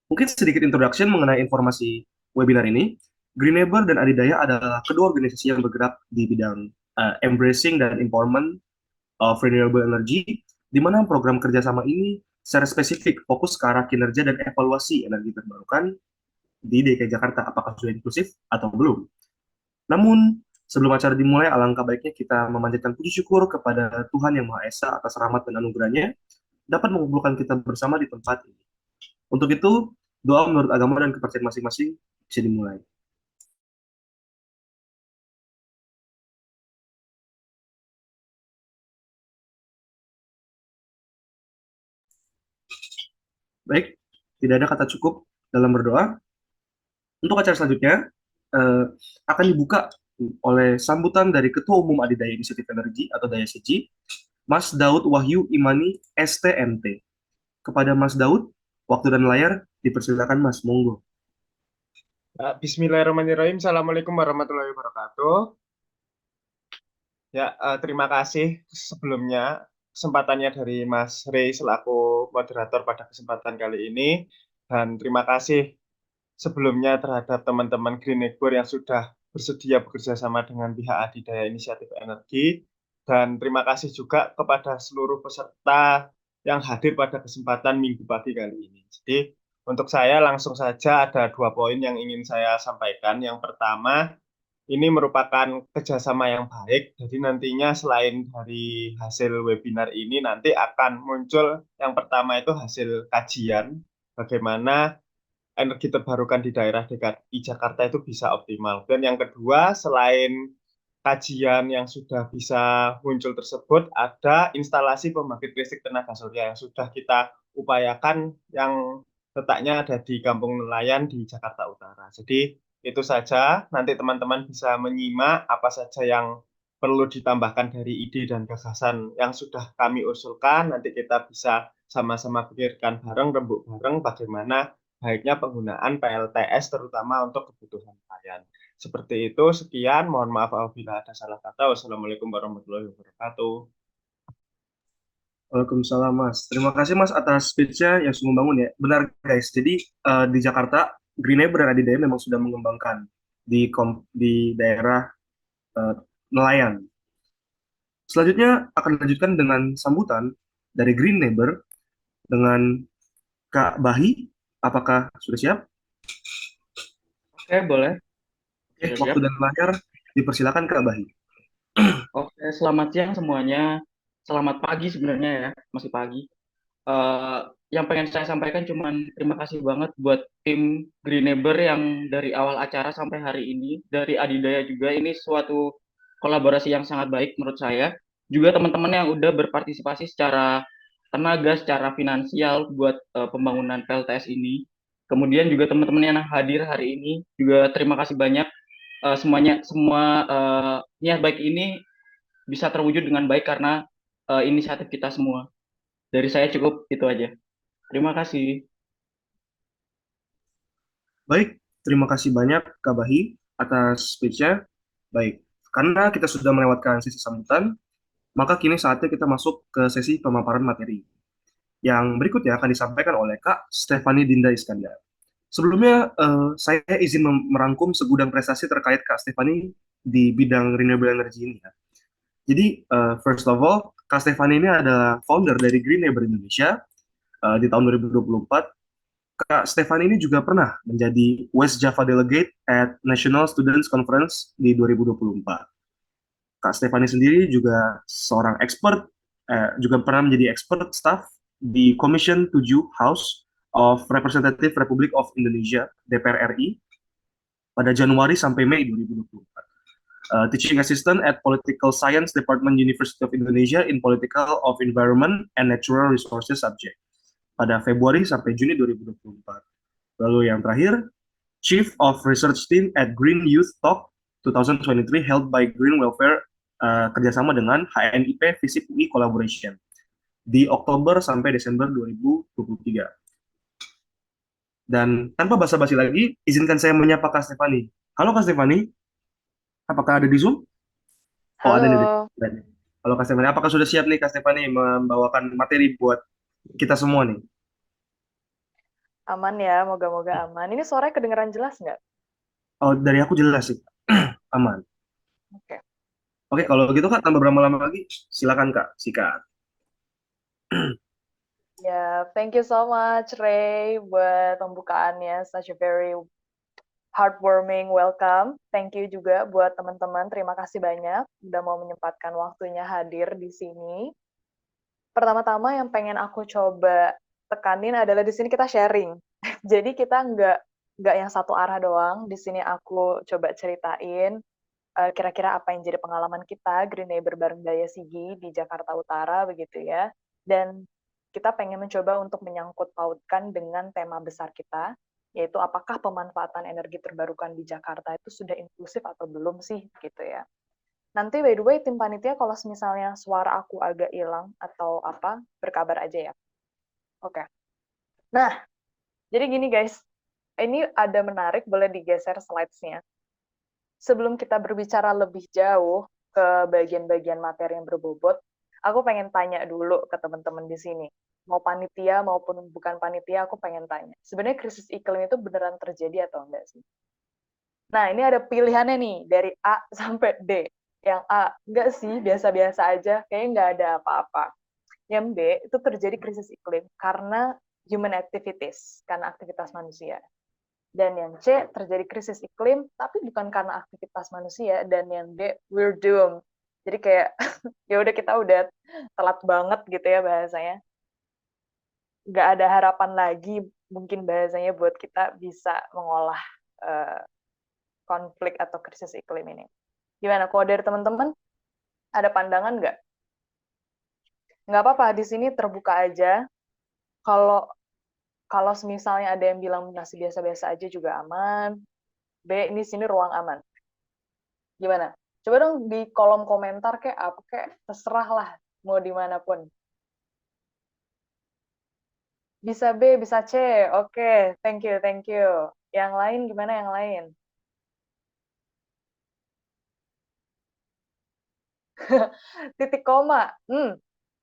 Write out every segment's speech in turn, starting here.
Mungkin sedikit introduction mengenai informasi webinar ini. Green Neighbor dan Adidaya adalah kedua organisasi yang bergerak di bidang embracing dan empowerment of renewable energy, di mana program kerjasama ini secara spesifik fokus ke arah kinerja dan evaluasi energi terbarukan di DKI Jakarta, apakah sudah inklusif atau belum. Namun, sebelum acara dimulai, alangkah baiknya kita memanjatkan puji syukur kepada Tuhan Yang Maha Esa atas rahmat dan anugerahnya dapat mengumpulkan kita bersama di tempat ini. Untuk itu, doa menurut agama dan kepercayaan masing-masing bisa dimulai. Baik, tidak ada kata cukup dalam berdoa. Untuk acara selanjutnya, eh, akan dibuka oleh sambutan dari Ketua Umum Adidaya Inisiatif Energi atau Daya Siji, Mas Daud Wahyu Imani STMT. Kepada Mas Daud, waktu dan layar dipersilakan Mas, monggo. Bismillahirrahmanirrahim. Assalamualaikum warahmatullahi wabarakatuh. Ya, terima kasih sebelumnya kesempatannya dari Mas Rey selaku moderator pada kesempatan kali ini. Dan terima kasih sebelumnya terhadap teman-teman Green Neighbor yang sudah bersedia bekerja sama dengan pihak Adidaya Inisiatif Energi. Dan terima kasih juga kepada seluruh peserta yang hadir pada kesempatan Minggu pagi kali ini. Jadi, untuk saya langsung saja ada 2 poin yang ingin saya sampaikan. Yang pertama, ini merupakan kerjasama yang baik. Jadi nantinya selain dari hasil webinar ini, nanti akan muncul yang pertama itu hasil kajian bagaimana energi terbarukan di daerah DKI Jakarta itu bisa optimal. Dan yang kedua, selain kajian yang sudah bisa muncul tersebut, ada instalasi pembangkit listrik tenaga surya yang sudah kita upayakan yang letaknya ada di Kampung Nelayan di Jakarta Utara. Jadi itu saja, nanti teman-teman bisa menyimak apa saja yang perlu ditambahkan dari ide dan gagasan yang sudah kami usulkan. Nanti kita bisa sama-sama pikirkan bareng, rembuk bareng bagaimana baiknya penggunaan PLTS terutama untuk kebutuhan nelayan. Seperti itu, sekian. Mohon maaf apabila ada salah kata. Wassalamualaikum warahmatullahi wabarakatuh. Waalaikumsalam Mas. Terima kasih Mas atas speech-nya yang sungguh bangun ya. Benar guys, jadi di Jakarta, Green Neighbor dan Adidaya memang sudah mengembangkan di daerah eh, nelayan. Selanjutnya akan dilanjutkan dengan sambutan dari Green Neighbor dengan Kak Bahi. Apakah sudah siap? Oke, boleh. Oke, Sudah waktu siap. dan layar dipersilakan Kak Bahi. Oke, selamat siang semuanya. Selamat pagi sebenarnya ya, masih pagi. Eh, yang pengen saya sampaikan cuman terima kasih banget buat tim Green Neighbor yang dari awal acara sampai hari ini, dari Adidaya juga. Ini suatu kolaborasi yang sangat baik menurut saya. Juga teman-teman yang udah berpartisipasi secara tenaga, secara finansial buat pembangunan PLTS ini. Kemudian juga teman-teman yang hadir hari ini juga terima kasih banyak. Semuanya semua niat baik ini bisa terwujud dengan baik karena inisiatif kita semua. Dari saya cukup itu aja. Terima kasih. Baik, terima kasih banyak Kak Bahi atas speech-nya. Baik, karena kita sudah melewatkan sesi sambutan, maka kini saatnya kita masuk ke sesi pemaparan materi. Yang berikutnya akan disampaikan oleh Kak Stefani Dinda Iskandar. Sebelumnya, saya izin merangkum segudang prestasi terkait Kak Stefani di bidang renewable energy ini ya. Jadi, first of all, Kak Stefani ini adalah founder dari Green Neighbor Indonesia di tahun 2024. Kak Stefani ini juga pernah menjadi West Java Delegate at National Students Conference di 2024. Kak Stefani sendiri juga seorang expert, juga pernah menjadi expert staff di Commission 7 House of Representative Republic of Indonesia, DPR RI, pada Januari sampai Mei 2024. Teaching Assistant at Political Science Department University of Indonesia in Political of Environment and Natural Resources Subject pada Februari sampai Juni 2024. Lalu yang terakhir, Chief of Research Team at Green Youth Talk 2023 held by Green Welfare kerjasama dengan HNIP Visip UI Collaboration di Oktober sampai Desember 2023. Dan tanpa basa-basi lagi, izinkan saya menyapa Kak Stefani. Halo Kak Stefani, apakah ada di Zoom? Oh, ada nih. Halo, Halo Kak Stefani, apakah sudah siap nih Kak Stefani membawakan materi buat kita semua nih? Aman ya, moga-moga aman. Ini suaranya kedengeran jelas nggak? Oh, dari aku jelas sih. Aman. Oke. Oke, kalau gitu Kak, tambah berapa lama lagi? Silakan Kak, sikat. Ya, thank you so much, Ray, buat pembukaannya. Such a very heartwarming welcome. Thank you juga buat teman-teman. Terima kasih banyak udah mau menyempatkan waktunya hadir di sini. Pertama-tama yang pengen aku coba tekanin adalah di sini kita sharing. Jadi kita nggak yang satu arah doang. Di sini aku coba ceritain kira-kira apa yang jadi pengalaman kita Green Neighbor bareng Daya Sigi di Jakarta Utara begitu ya. Dan kita pengen mencoba untuk menyangkut pautkan dengan tema besar kita, yaitu apakah pemanfaatan energi terbarukan di Jakarta itu sudah inklusif atau belum sih gitu ya. Nanti by the way tim panitia kalau misalnya suara aku agak hilang atau apa, berkabar aja ya. Oke. Nah, jadi gini guys, ini ada menarik, boleh digeser slides-nya. Sebelum kita berbicara lebih jauh ke bagian-bagian materi yang berbobot, aku pengen tanya dulu ke teman-teman di sini. Mau panitia maupun bukan panitia, aku pengen tanya. Sebenarnya krisis iklim itu beneran terjadi atau enggak sih? Nah, ini ada pilihannya nih, dari A sampai D. Yang A, enggak sih, biasa-biasa aja, kayaknya nggak ada apa-apa. Yang B, itu terjadi krisis iklim karena human activities, karena aktivitas manusia. Dan yang C, terjadi krisis iklim, tapi bukan karena aktivitas manusia. Dan yang D, we're doomed. Jadi kayak, ya udah kita udah telat banget gitu ya bahasanya. Nggak ada harapan lagi mungkin bahasanya buat kita bisa mengolah uh, konflik atau krisis iklim ini. Gimana? Kalau dari teman-teman, ada pandangan nggak? Nggak apa-apa, di sini terbuka aja. Kalau kalau misalnya ada yang bilang masih biasa-biasa aja juga aman. B, ini sini ruang aman. Gimana? Coba dong di kolom komentar kayak apa kayak terserah lah mau dimanapun. Bisa B, bisa C. Oke, thank you, thank you. Yang lain gimana yang lain? Titik koma.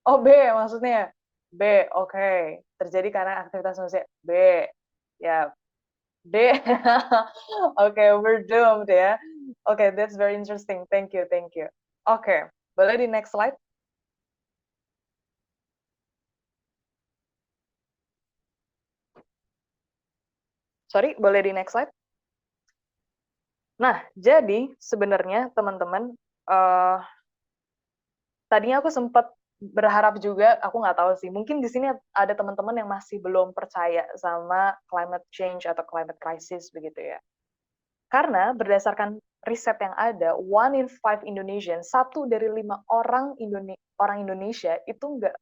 Oh B maksudnya. B, oke. Terjadi karena aktivitas manusia. B, ya. D. Oke, we're doomed ya. Oke, that's very interesting. Thank you, thank you. Oke, boleh di next slide? Sorry, boleh di next slide? Nah, jadi sebenarnya teman-teman, tadinya aku sempat berharap juga, aku nggak tahu sih, mungkin di sini ada teman-teman yang masih belum percaya sama climate change atau climate crisis begitu ya. Karena berdasarkan riset yang ada, 1 in 5 Indonesian, 1 dari 5 orang Indonesia itu nggak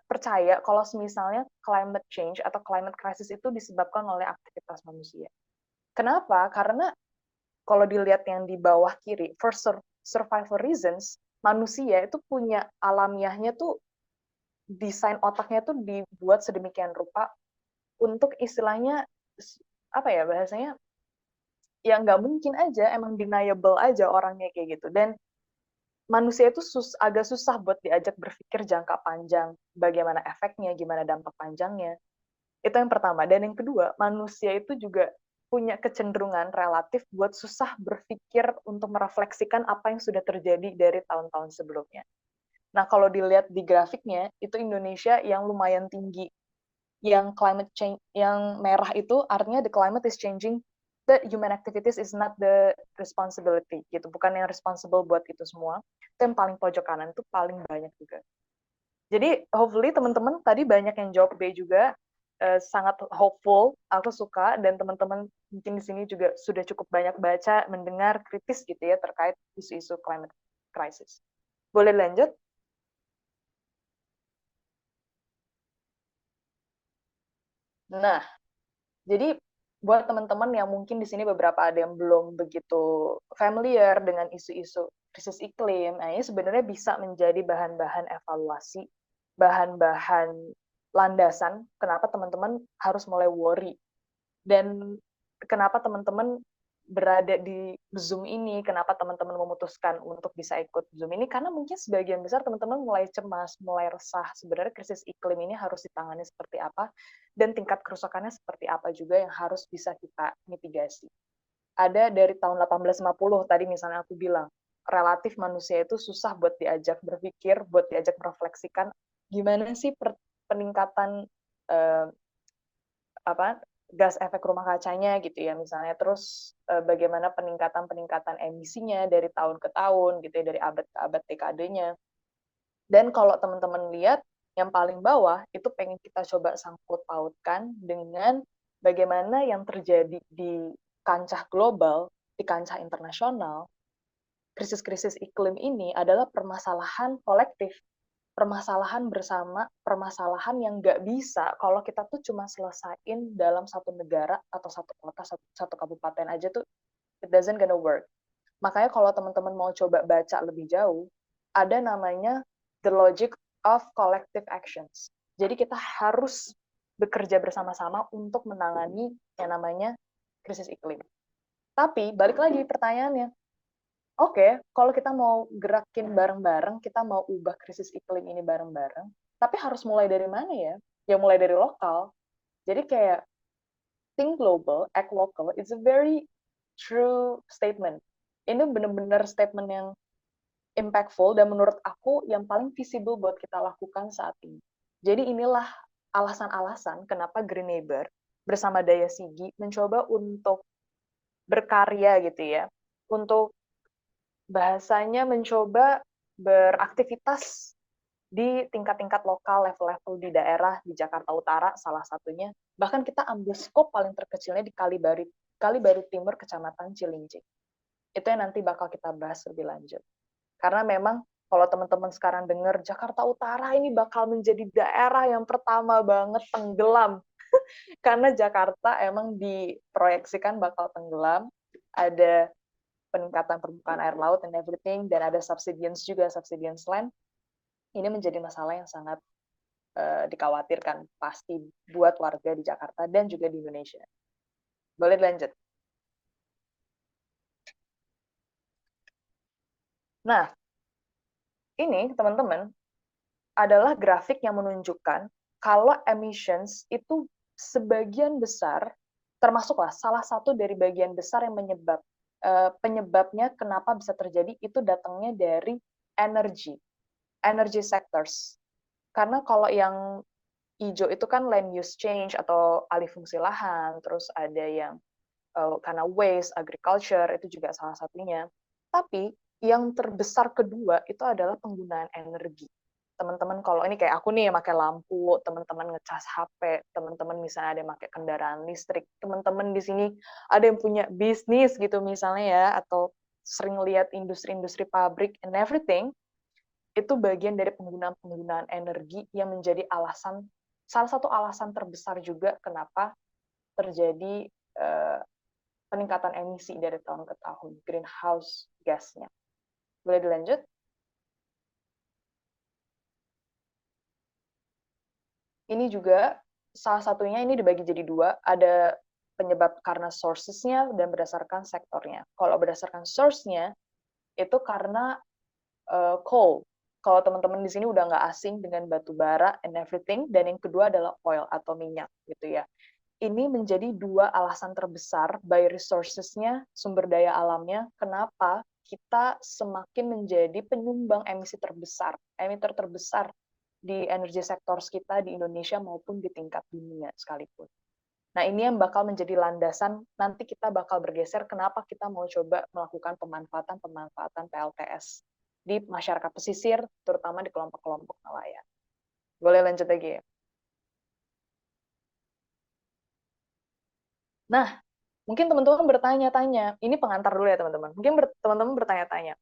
percaya kalau misalnya climate change atau climate crisis itu disebabkan oleh aktivitas manusia. Kenapa? Karena kalau dilihat yang di bawah kiri, for survival reasons, manusia itu punya alamiahnya tuh desain otaknya tuh dibuat sedemikian rupa untuk istilahnya apa ya bahasanya ya nggak mungkin aja emang deniable aja orangnya kayak gitu dan manusia itu agak susah buat diajak berpikir jangka panjang bagaimana efeknya gimana dampak panjangnya itu yang pertama dan yang kedua manusia itu juga punya kecenderungan relatif buat susah berpikir untuk merefleksikan apa yang sudah terjadi dari tahun-tahun sebelumnya. Nah, kalau dilihat di grafiknya, itu Indonesia yang lumayan tinggi. Yang climate change, yang merah itu artinya the climate is changing, the human activities is not the responsibility, gitu. Bukan yang responsible buat itu semua. Itu yang paling pojok kanan, itu paling banyak juga. Jadi, hopefully teman-teman tadi banyak yang jawab B juga, sangat hopeful, aku suka, dan teman-teman mungkin di sini juga sudah cukup banyak baca, mendengar kritis gitu ya, terkait isu-isu climate crisis. Boleh lanjut? Nah, jadi buat teman-teman yang mungkin di sini beberapa ada yang belum begitu familiar dengan isu-isu krisis iklim, nah ini sebenarnya bisa menjadi bahan-bahan evaluasi, bahan-bahan landasan kenapa teman-teman harus mulai worry dan kenapa teman-teman berada di Zoom ini, kenapa teman-teman memutuskan untuk bisa ikut Zoom ini, karena mungkin sebagian besar teman-teman mulai cemas, mulai resah, sebenarnya krisis iklim ini harus ditangani seperti apa, dan tingkat kerusakannya seperti apa juga yang harus bisa kita mitigasi. Ada dari tahun 1850, tadi misalnya aku bilang, relatif manusia itu susah buat diajak berpikir, buat diajak merefleksikan, gimana sih peningkatan gas efek rumah kacanya gitu ya misalnya, terus bagaimana peningkatan emisinya dari tahun ke tahun gitu ya, dari abad ke abad dekadenya. Dan kalau teman-teman lihat yang paling bawah itu pengen kita coba sangkut pautkan dengan bagaimana yang terjadi di kancah global, di kancah internasional. Krisis-krisis iklim ini adalah permasalahan kolektif, permasalahan bersama, permasalahan yang nggak bisa kalau kita tuh cuma selesaiin dalam satu negara atau satu kota, satu kabupaten aja tuh, it doesn't gonna work. Makanya kalau teman-teman mau coba baca lebih jauh, ada namanya the logic of collective actions. Jadi kita harus bekerja bersama-sama untuk menangani yang namanya krisis iklim. Tapi balik lagi pertanyaannya, oke, kalau kita mau gerakin bareng-bareng, kita mau ubah krisis iklim ini bareng-bareng, tapi harus mulai dari mana ya? Ya mulai dari lokal. Jadi kayak think global, act local, it's a very true statement. Ini benar-benar statement yang impactful dan menurut aku yang paling visible buat kita lakukan saat ini. Jadi inilah alasan-alasan kenapa Green Neighbor bersama Daya Sigi mencoba untuk berkarya gitu ya, untuk bahasanya mencoba beraktivitas di tingkat-tingkat lokal, level-level di daerah, di Jakarta Utara salah satunya. Bahkan kita ambil skop paling terkecilnya di Kalibaru Timur, Kecamatan Cilincing. Itu yang nanti bakal kita bahas lebih lanjut. Karena memang kalau teman-teman sekarang dengar Jakarta Utara ini bakal menjadi daerah yang pertama banget tenggelam. Karena Jakarta emang diproyeksikan bakal tenggelam. Ada peningkatan permukaan air laut and everything, dan ada subsidence juga, subsidence land. Ini menjadi masalah yang sangat dikhawatirkan pasti buat warga di Jakarta dan juga di Indonesia. Boleh lanjut. Nah, ini teman-teman adalah grafik yang menunjukkan kalau emissions itu sebagian besar, termasuklah salah satu dari bagian besar yang penyebabnya kenapa bisa terjadi itu datangnya dari energy sectors. Karena kalau yang hijau itu kan land use change atau alih fungsi lahan, terus ada yang karena waste, agriculture, itu juga salah satunya. Tapi yang terbesar kedua itu adalah penggunaan energi. Teman-teman kalau ini kayak aku nih yang pakai lampu, teman-teman ngecas HP, teman-teman misalnya ada yang pakai kendaraan listrik, teman-teman di sini ada yang punya bisnis gitu misalnya ya, atau sering lihat industri-industri pabrik and everything, itu bagian dari penggunaan energi yang menjadi salah satu alasan terbesar juga kenapa terjadi peningkatan emisi dari tahun ke tahun, greenhouse gasnya. Boleh dilanjut? Ini juga salah satunya ini dibagi jadi dua, ada penyebab karena sources-nya dan berdasarkan sektornya. Kalau berdasarkan source-nya, itu karena coal. Kalau teman-teman di sini udah nggak asing dengan batu bara and everything, dan yang kedua adalah oil atau minyak gitu ya. Ini menjadi dua alasan terbesar by resources-nya, sumber daya alamnya, kenapa kita semakin menjadi penyumbang emisi terbesar, emitter terbesar di energy sectors kita di Indonesia maupun di tingkat dunia sekalipun. Nah, ini yang bakal menjadi landasan, nanti kita bakal bergeser kenapa kita mau coba melakukan pemanfaatan PLTS di masyarakat pesisir, terutama di kelompok-kelompok nelayan. Boleh lanjut lagi ya? Nah, mungkin teman-teman bertanya-tanya, ini pengantar dulu ya teman-teman, mungkin teman-teman bertanya-tanya,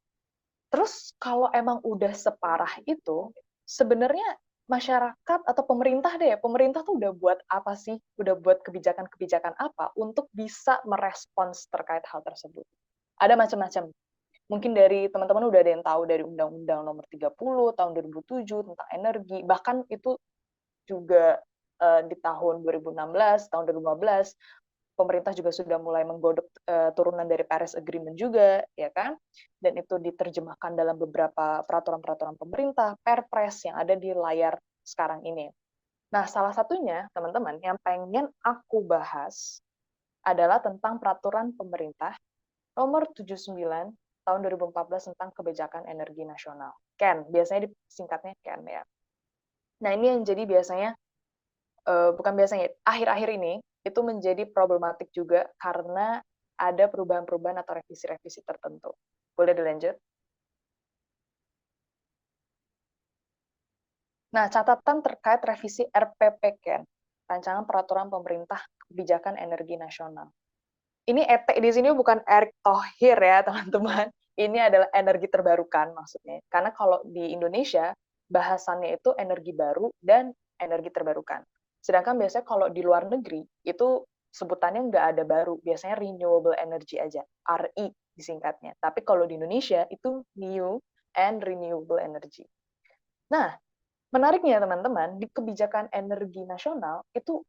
terus kalau emang udah separah itu, sebenarnya masyarakat atau pemerintah tuh udah buat apa sih? Udah buat kebijakan-kebijakan apa untuk bisa merespons terkait hal tersebut? Ada macam-macam. Mungkin dari teman-teman udah ada yang tahu dari Undang-Undang Nomor 30 tahun 2007 tentang energi, bahkan itu juga di tahun 2016, tahun 2015 pemerintah juga sudah mulai menggodok turunan dari Paris Agreement juga, ya kan? Dan itu diterjemahkan dalam beberapa peraturan-peraturan pemerintah, Perpres yang ada di layar sekarang ini. Nah, salah satunya, teman-teman, yang pengen aku bahas adalah tentang peraturan pemerintah nomor 79 tahun 2014 tentang kebijakan energi nasional. KEN, biasanya disingkatnya KEN ya. Nah, ini yang jadi biasanya, bukan biasanya, akhir-akhir ini itu menjadi problematik juga karena ada perubahan-perubahan atau revisi-revisi tertentu. Boleh dilanjut? Nah, catatan terkait revisi RPPKN, Rancangan Peraturan Pemerintah Kebijakan Energi Nasional. Ini ET di sini bukan Erick Thohir ya, teman-teman. Ini adalah energi terbarukan maksudnya. Karena kalau di Indonesia, bahasannya itu energi baru dan energi terbarukan. Sedangkan biasanya kalau di luar negeri, itu sebutannya nggak ada baru. Biasanya renewable energy aja, RI disingkatnya. Tapi kalau di Indonesia, itu new and renewable energy. Nah, menariknya teman-teman, di kebijakan energi nasional itu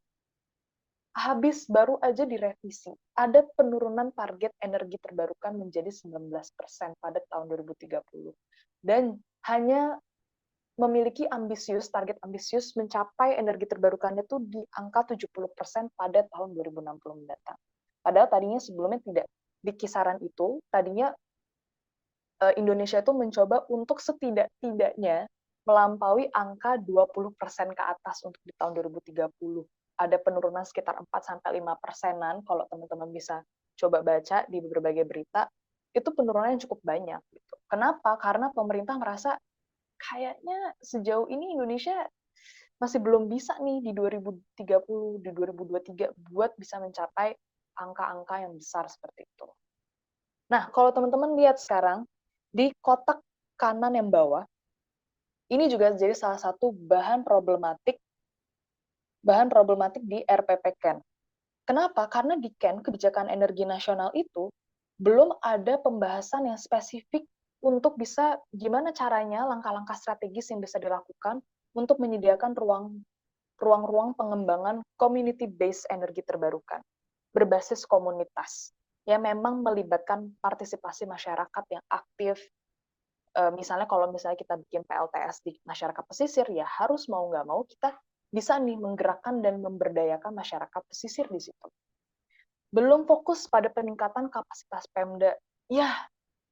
habis baru aja direvisi. Ada penurunan target energi terbarukan menjadi 19% pada tahun 2030. Dan hanya memiliki target ambisius mencapai energi terbarukannya itu di angka 70% pada tahun 2060 mendatang. Padahal tadinya sebelumnya tidak di kisaran itu, tadinya Indonesia itu mencoba untuk setidak-tidaknya melampaui angka 20% ke atas untuk di tahun 2030. Ada penurunan sekitar 4-5%-an, kalau teman-teman bisa coba baca di berbagai berita, itu penurunan yang cukup banyak. Gitu. Kenapa? Karena pemerintah merasa kayaknya sejauh ini Indonesia masih belum bisa nih di 2030, di 2023 buat bisa mencapai angka-angka yang besar seperti itu. Nah, kalau teman-teman lihat sekarang, di kotak kanan yang bawah, ini juga jadi salah satu bahan problematik di RPPKN. Kenapa? Karena di KEN, Kebijakan Energi Nasional itu, belum ada pembahasan yang spesifik untuk bisa gimana caranya langkah-langkah strategis yang bisa dilakukan untuk menyediakan ruang-ruang pengembangan community-based energi terbarukan, berbasis komunitas, yang memang melibatkan partisipasi masyarakat yang aktif. Misalnya kalau misalnya kita bikin PLTS di masyarakat pesisir, ya harus mau nggak mau kita bisa nih menggerakkan dan memberdayakan masyarakat pesisir di situ. Belum fokus pada peningkatan kapasitas Pemda. Ya,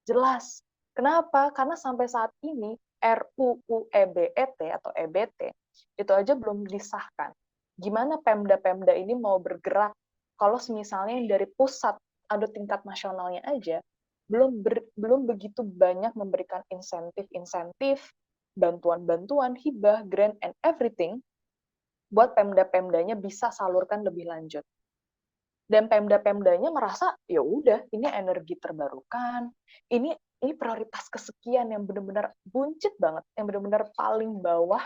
jelas. Kenapa? Karena sampai saat ini RUU EBET atau EBT itu aja belum disahkan. Gimana Pemda-Pemda ini mau bergerak kalau misalnya dari pusat ada tingkat nasionalnya aja belum begitu banyak memberikan insentif, bantuan-bantuan, hibah, grant, and everything buat Pemda-Pemdanya bisa salurkan lebih lanjut. Dan Pemda-Pemdanya merasa, ya udah, ini energi terbarukan, ini prioritas kesekian yang benar-benar buncit banget, yang benar-benar paling bawah,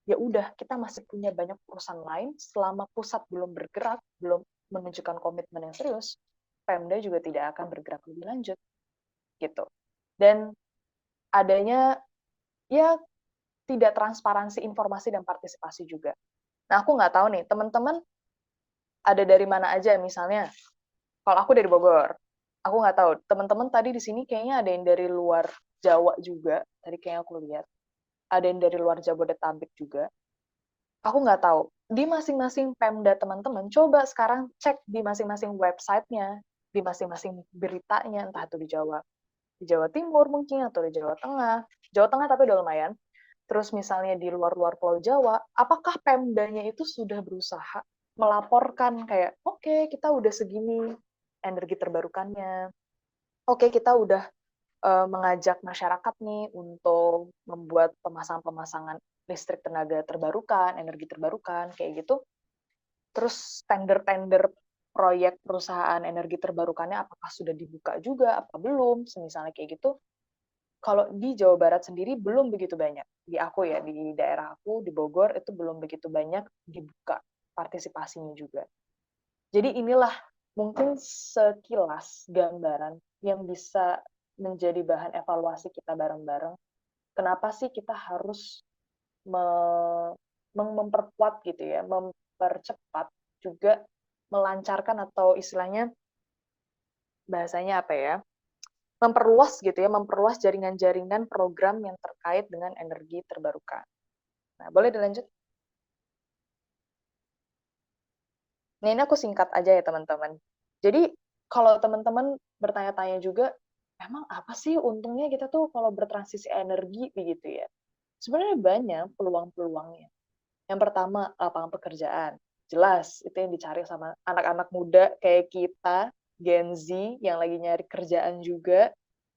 ya udah, kita masih punya banyak urusan lain, selama pusat belum bergerak, belum menunjukkan komitmen yang serius, Pemda juga tidak akan bergerak lebih lanjut. Gitu. Dan adanya ya tidak transparansi informasi dan partisipasi juga. Nah, aku nggak tahu nih, teman-teman ada dari mana aja misalnya. Kalau aku dari Bogor, aku nggak tahu. Teman-teman tadi di sini kayaknya ada yang dari luar Jawa juga, tadi kayaknya aku lihat. Ada yang dari luar Jabodetabek juga. Aku nggak tahu. Di masing-masing Pemda teman-teman, coba sekarang cek di masing-masing website-nya, di masing-masing beritanya, entah itu di Jawa Timur mungkin, atau di Jawa Tengah tapi udah lumayan. Terus misalnya di luar-luar Pulau Jawa, apakah Pemdanya itu sudah berusaha melaporkan kayak, oke, kita udah segini energi terbarukannya, oke, kita udah mengajak masyarakat nih untuk membuat pemasangan listrik tenaga terbarukan, energi terbarukan, kayak gitu. Terus tender-tender proyek perusahaan energi terbarukannya apakah sudah dibuka juga, apa belum, semisalnya kayak gitu. Kalau di Jawa Barat sendiri belum begitu banyak. Di aku ya, di daerah aku, di Bogor, itu belum begitu banyak dibuka partisipasinya juga. Jadi inilah mungkin sekilas gambaran yang bisa menjadi bahan evaluasi kita bareng-bareng. Kenapa sih kita harus memperkuat gitu ya, mempercepat juga melancarkan atau istilahnya bahasanya apa ya? Memperluas gitu ya, memperluas jaringan-jaringan program yang terkait dengan energi terbarukan. Nah, boleh dilanjut? Nah, ini aku singkat aja ya teman-teman. Jadi, kalau teman-teman bertanya-tanya juga, emang apa sih untungnya kita tuh kalau bertransisi energi begitu ya? Sebenarnya banyak peluang-peluangnya. Yang pertama, lapangan pekerjaan. Jelas, itu yang dicari sama anak-anak muda kayak kita, Gen Z, yang lagi nyari kerjaan juga.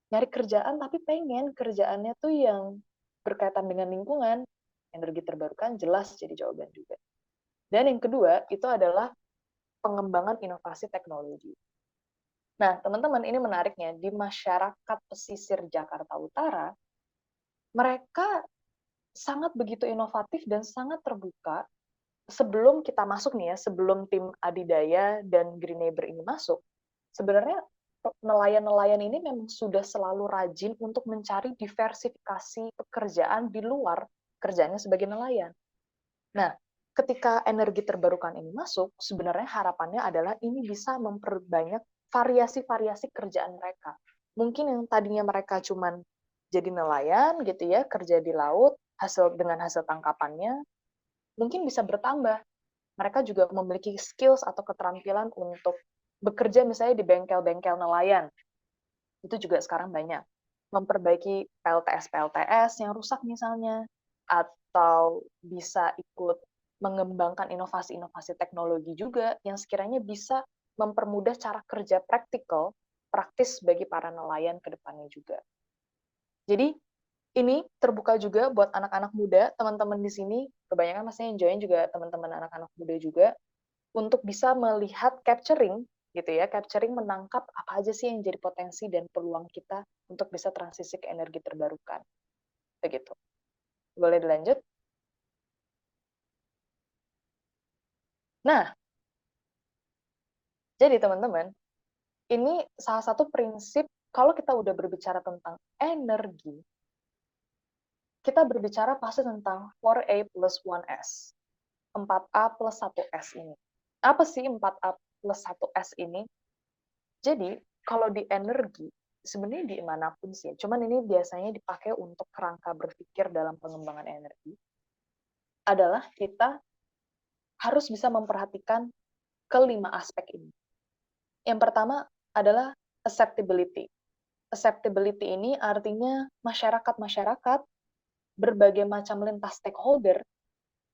Nyari kerjaan tapi pengen kerjaannya tuh yang berkaitan dengan lingkungan, energi terbarukan jelas jadi jawaban juga. Dan yang kedua, itu adalah pengembangan inovasi teknologi. Nah, teman-teman, ini menariknya, di masyarakat pesisir Jakarta Utara, mereka sangat begitu inovatif dan sangat terbuka. Sebelum kita masuk nih ya, sebelum tim Adidaya dan Green Neighbor ini masuk, sebenarnya nelayan-nelayan ini memang sudah selalu rajin untuk mencari diversifikasi pekerjaan di luar kerjaannya sebagai nelayan. Nah, ketika energi terbarukan ini masuk, sebenarnya harapannya adalah ini bisa memperbanyak variasi-variasi kerjaan mereka. Mungkin yang tadinya mereka cuman jadi nelayan gitu ya, kerja di laut, dengan hasil tangkapannya, mungkin bisa bertambah. Mereka juga memiliki skills atau keterampilan untuk bekerja misalnya di bengkel-bengkel nelayan. Itu juga sekarang banyak. Memperbaiki PLTS-PLTS yang rusak misalnya, atau bisa ikut mengembangkan inovasi-inovasi teknologi juga yang sekiranya bisa mempermudah cara kerja praktis bagi para nelayan ke depannya juga. Jadi, ini terbuka juga buat anak-anak muda, teman-teman di sini, kebanyakan maksudnya yang join juga teman-teman anak-anak muda juga, untuk bisa melihat capturing, gitu ya, capturing menangkap apa aja sih yang jadi potensi dan peluang kita untuk bisa transisi ke energi terbarukan. Begitu. Boleh dilanjut? Nah, jadi teman-teman, ini salah satu prinsip kalau kita udah berbicara tentang energi, kita berbicara pasti tentang 4A plus 1S. 4A plus 1S ini. Apa sih 4A plus 1S ini? Jadi, kalau di energi, sebenarnya di manapun sih, cuman ini biasanya dipakai untuk kerangka berpikir dalam pengembangan energi, adalah kita harus bisa memperhatikan kelima aspek ini. Yang pertama adalah acceptability. Acceptability ini artinya masyarakat-masyarakat, berbagai macam lintas stakeholder,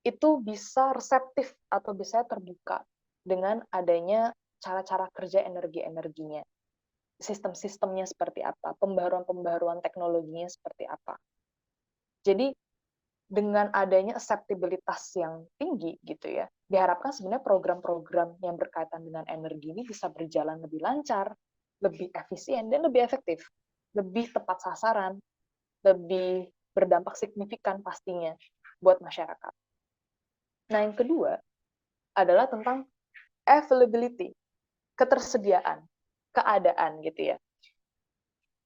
itu bisa reseptif atau bisa terbuka dengan adanya cara-cara kerja energi-energinya. Sistem-sistemnya seperti apa, pembaruan-pembaruan teknologinya seperti apa. Jadi dengan adanya acceptabilitas yang tinggi gitu ya, diharapkan sebenarnya program-program yang berkaitan dengan energi ini bisa berjalan lebih lancar, lebih efisien, dan lebih efektif, lebih tepat sasaran, lebih berdampak signifikan pastinya buat masyarakat. Nah, yang kedua adalah tentang availability, ketersediaan, keadaan gitu ya.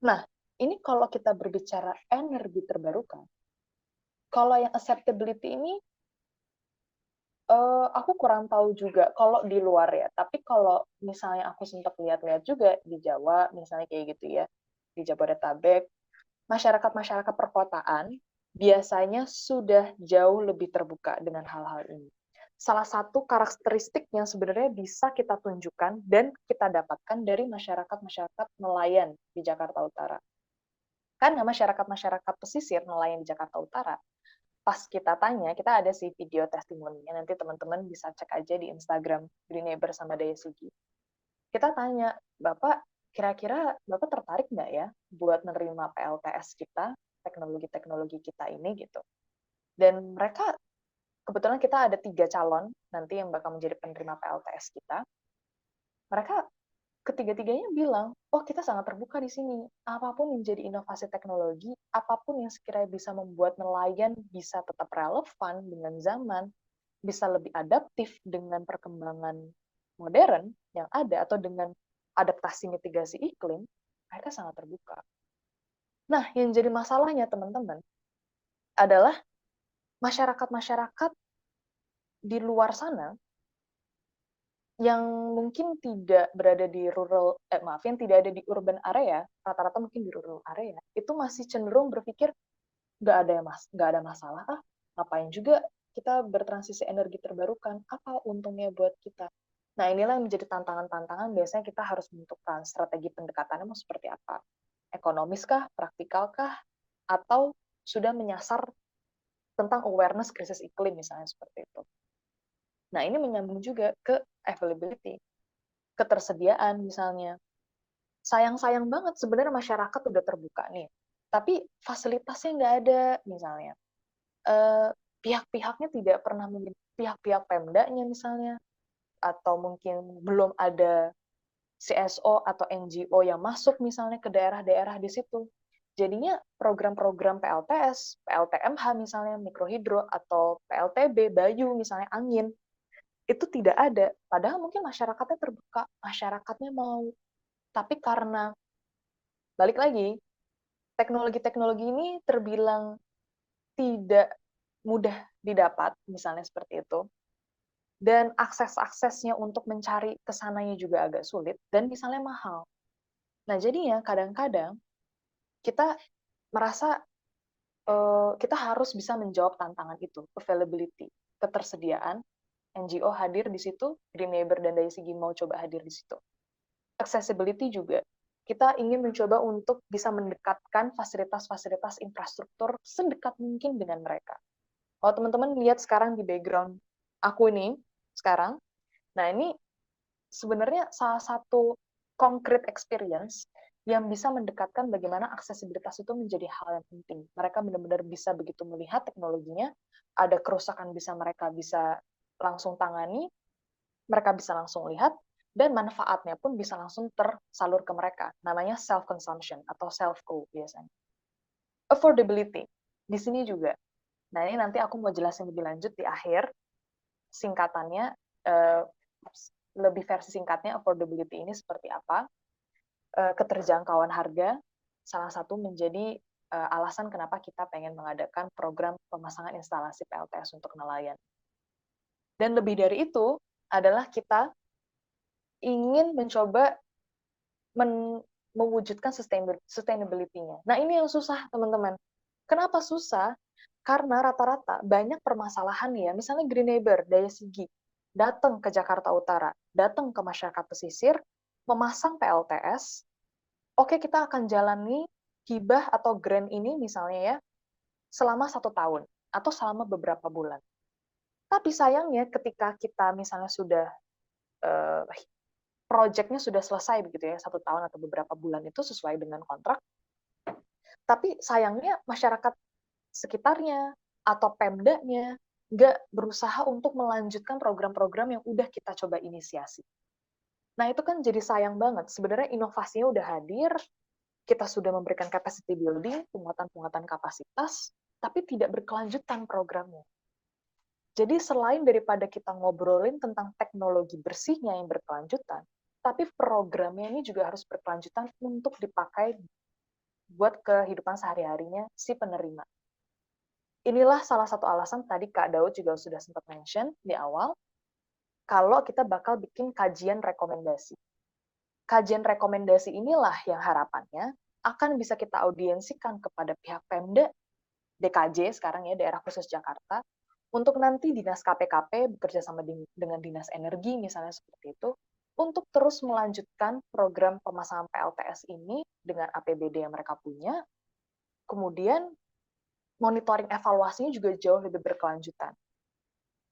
Nah, ini kalau kita berbicara energi terbarukan, kalau yang acceptability ini, aku kurang tahu juga kalau di luar ya. Tapi kalau misalnya aku sempat lihat-lihat juga di Jawa, misalnya kayak gitu ya, di Jabodetabek, masyarakat-masyarakat perkotaan biasanya sudah jauh lebih terbuka dengan hal-hal ini. Salah satu karakteristik yang sebenarnya bisa kita tunjukkan dan kita dapatkan dari masyarakat-masyarakat nelayan di Jakarta Utara. Karena masyarakat-masyarakat pesisir nelayan di Jakarta Utara, pas kita tanya, kita ada sih video testimoninya, nanti teman-teman bisa cek aja di Instagram Green Neighbor sama Daya Sugi. Kita tanya, Bapak, kira-kira Bapak tertarik nggak ya buat menerima PLTS kita, teknologi-teknologi kita ini gitu. Dan mereka, kebetulan kita ada 3 calon nanti yang bakal menjadi penerima PLTS kita. Mereka ketiga-tiganya bilang, oh kita sangat terbuka di sini. Apapun yang jadi inovasi teknologi, apapun yang sekiranya bisa membuat nelayan bisa tetap relevan dengan zaman, bisa lebih adaptif dengan perkembangan modern yang ada, atau dengan adaptasi mitigasi iklim, mereka sangat terbuka. Nah, yang jadi masalahnya teman-teman adalah masyarakat-masyarakat di luar sana yang mungkin tidak berada di yang tidak ada di urban area, rata-rata mungkin di rural area, itu masih cenderung berpikir nggak ada masalah ngapain juga kita bertransisi energi terbarukan, apa untungnya buat kita. Nah, inilah yang menjadi tantangan-tantangan, biasanya kita harus menentukan strategi pendekatannya mau seperti apa. Ekonomis kah, praktikal kah, atau sudah menyasar tentang awareness krisis iklim misalnya seperti itu. Nah, ini menyambung juga ke availability, ketersediaan misalnya. Sayang-sayang banget sebenarnya masyarakat udah terbuka nih, tapi fasilitasnya nggak ada misalnya. Pihak-pihaknya tidak pernah pihak-pihak Pemdanya misalnya, atau mungkin belum ada CSO atau NGO yang masuk misalnya ke daerah-daerah di situ. Jadinya program-program PLTS, PLTMH misalnya, mikrohidro, atau PLTB, Bayu misalnya, angin, itu tidak ada. Padahal mungkin masyarakatnya terbuka, masyarakatnya mau. Tapi karena, balik lagi, teknologi-teknologi ini terbilang tidak mudah didapat, misalnya seperti itu, dan akses-aksesnya untuk mencari kesananya juga agak sulit, dan misalnya mahal. Nah, jadinya kadang-kadang kita merasa kita harus bisa menjawab tantangan itu, availability, ketersediaan, NGO hadir di situ, Green Neighbor dan dari segi mau coba hadir di situ. Accessibility juga, kita ingin mencoba untuk bisa mendekatkan fasilitas-fasilitas infrastruktur sedekat mungkin dengan mereka. Kalau teman-teman lihat sekarang di background aku ini, sekarang, nah ini sebenarnya salah satu concrete experience yang bisa mendekatkan bagaimana aksesibilitas itu menjadi hal yang penting. Mereka benar-benar bisa begitu melihat teknologinya, ada kerusakan mereka bisa langsung tangani, mereka bisa langsung lihat, dan manfaatnya pun bisa langsung tersalur ke mereka. Namanya self-consumption atau self-co biasanya. Affordability, di sini juga. Nah, ini nanti aku mau jelasin lebih lanjut di akhir, singkatannya, lebih versi singkatnya affordability ini seperti apa. Keterjangkauan harga salah satu menjadi alasan kenapa kita pengen mengadakan program pemasangan instalasi PLTS untuk nelayan. Dan lebih dari itu adalah kita ingin mencoba mewujudkan sustainability-nya. Nah, ini yang susah, teman-teman. Kenapa susah? Karena rata-rata banyak permasalahan ya, misalnya Green Neighbor, Daya Sigi, datang ke Jakarta Utara, datang ke masyarakat pesisir, memasang PLTS, oke kita akan jalani hibah atau grant ini misalnya ya, selama 1 tahun, atau selama beberapa bulan. Tapi sayangnya ketika kita misalnya sudah, project-nya sudah selesai begitu ya, 1 tahun atau beberapa bulan itu sesuai dengan kontrak, tapi sayangnya masyarakat sekitarnya atau Pemdanya nggak berusaha untuk melanjutkan program-program yang udah kita coba inisiasi. Nah, itu kan jadi sayang banget. Sebenarnya inovasinya udah hadir, kita sudah memberikan capacity building, penguatan-penguatan kapasitas, tapi tidak berkelanjutan programnya. Jadi selain daripada kita ngobrolin tentang teknologi bersihnya yang berkelanjutan, tapi programnya ini juga harus berkelanjutan untuk dipakai buat kehidupan sehari-harinya si penerima. Inilah salah satu alasan tadi Kak Daud juga sudah sempat mention di awal, kalau kita bakal bikin kajian rekomendasi. Kajian rekomendasi inilah yang harapannya akan bisa kita audiensikan kepada pihak Pemda, DKJ sekarang ya, Daerah Khusus Jakarta, untuk nanti Dinas KPKP bekerja sama dengan Dinas Energi misalnya seperti itu, untuk terus melanjutkan program pemasangan PLTS ini dengan APBD yang mereka punya, kemudian monitoring evaluasinya juga jauh lebih berkelanjutan.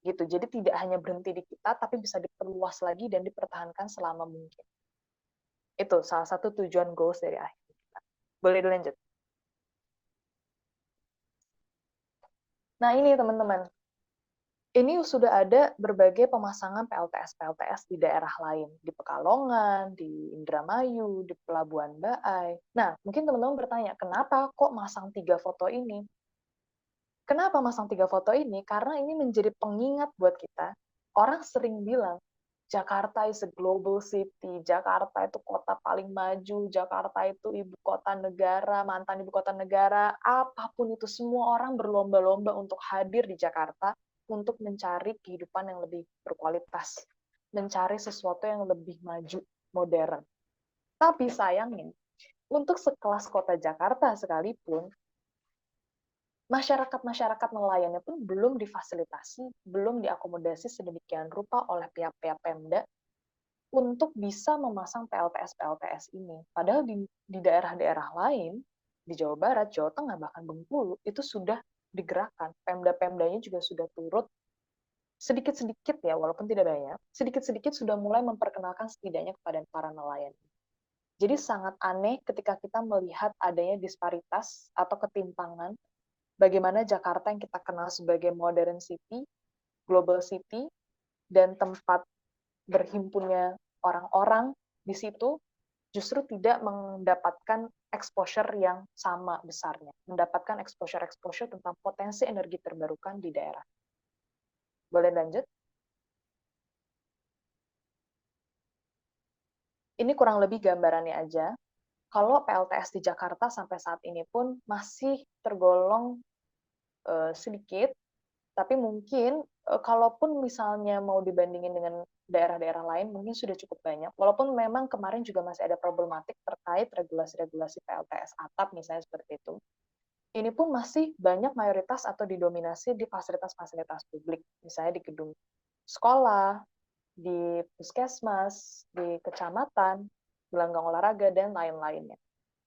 Gitu. Jadi tidak hanya berhenti di kita, tapi bisa diperluas lagi dan dipertahankan selama mungkin. Itu salah satu tujuan goals dari akhir kita. Boleh dilanjut? Nah ini teman-teman, ini sudah ada berbagai pemasangan PLTS di daerah lain, di Pekalongan, di Indramayu, di Pelabuhan Baai. Nah, mungkin teman-teman bertanya, kenapa kok masang 3 foto ini? Kenapa masang 3 foto ini? Karena ini menjadi pengingat buat kita. Orang sering bilang, Jakarta is a global city, Jakarta itu kota paling maju, Jakarta itu ibu kota negara, mantan ibu kota negara, apapun itu, semua orang berlomba-lomba untuk hadir di Jakarta, untuk mencari kehidupan yang lebih berkualitas, mencari sesuatu yang lebih maju, modern. Tapi sayangnya, untuk sekelas kota Jakarta sekalipun, masyarakat-masyarakat nelayannya pun belum difasilitasi, belum diakomodasi sedemikian rupa oleh pihak-pihak Pemda untuk bisa memasang PLTS-PLTS ini. Padahal di daerah-daerah lain, di Jawa Barat, Jawa Tengah, bahkan Bengkulu, itu sudah digerakkan. Pemda-pemdanya juga sudah turut sedikit-sedikit ya, walaupun tidak banyak, sedikit-sedikit sudah mulai memperkenalkan setidaknya kepada para nelayan. Jadi sangat aneh ketika kita melihat adanya disparitas atau ketimpangan bagaimana Jakarta yang kita kenal sebagai modern city, global city, dan tempat berhimpunnya orang-orang di situ justru tidak mendapatkan exposure yang sama besarnya, mendapatkan exposure tentang potensi energi terbarukan di daerah. Boleh lanjut? Ini kurang lebih gambarannya aja. Kalau PLTS di Jakarta sampai saat ini pun masih tergolong sedikit, tapi mungkin kalaupun misalnya mau dibandingin dengan daerah-daerah lain, mungkin sudah cukup banyak. Walaupun memang kemarin juga masih ada problematik terkait regulasi-regulasi PLTS atap misalnya seperti itu. Ini pun masih banyak mayoritas atau didominasi di fasilitas-fasilitas publik, misalnya di gedung sekolah, di puskesmas, di kecamatan, gelanggang olahraga, dan lain-lainnya.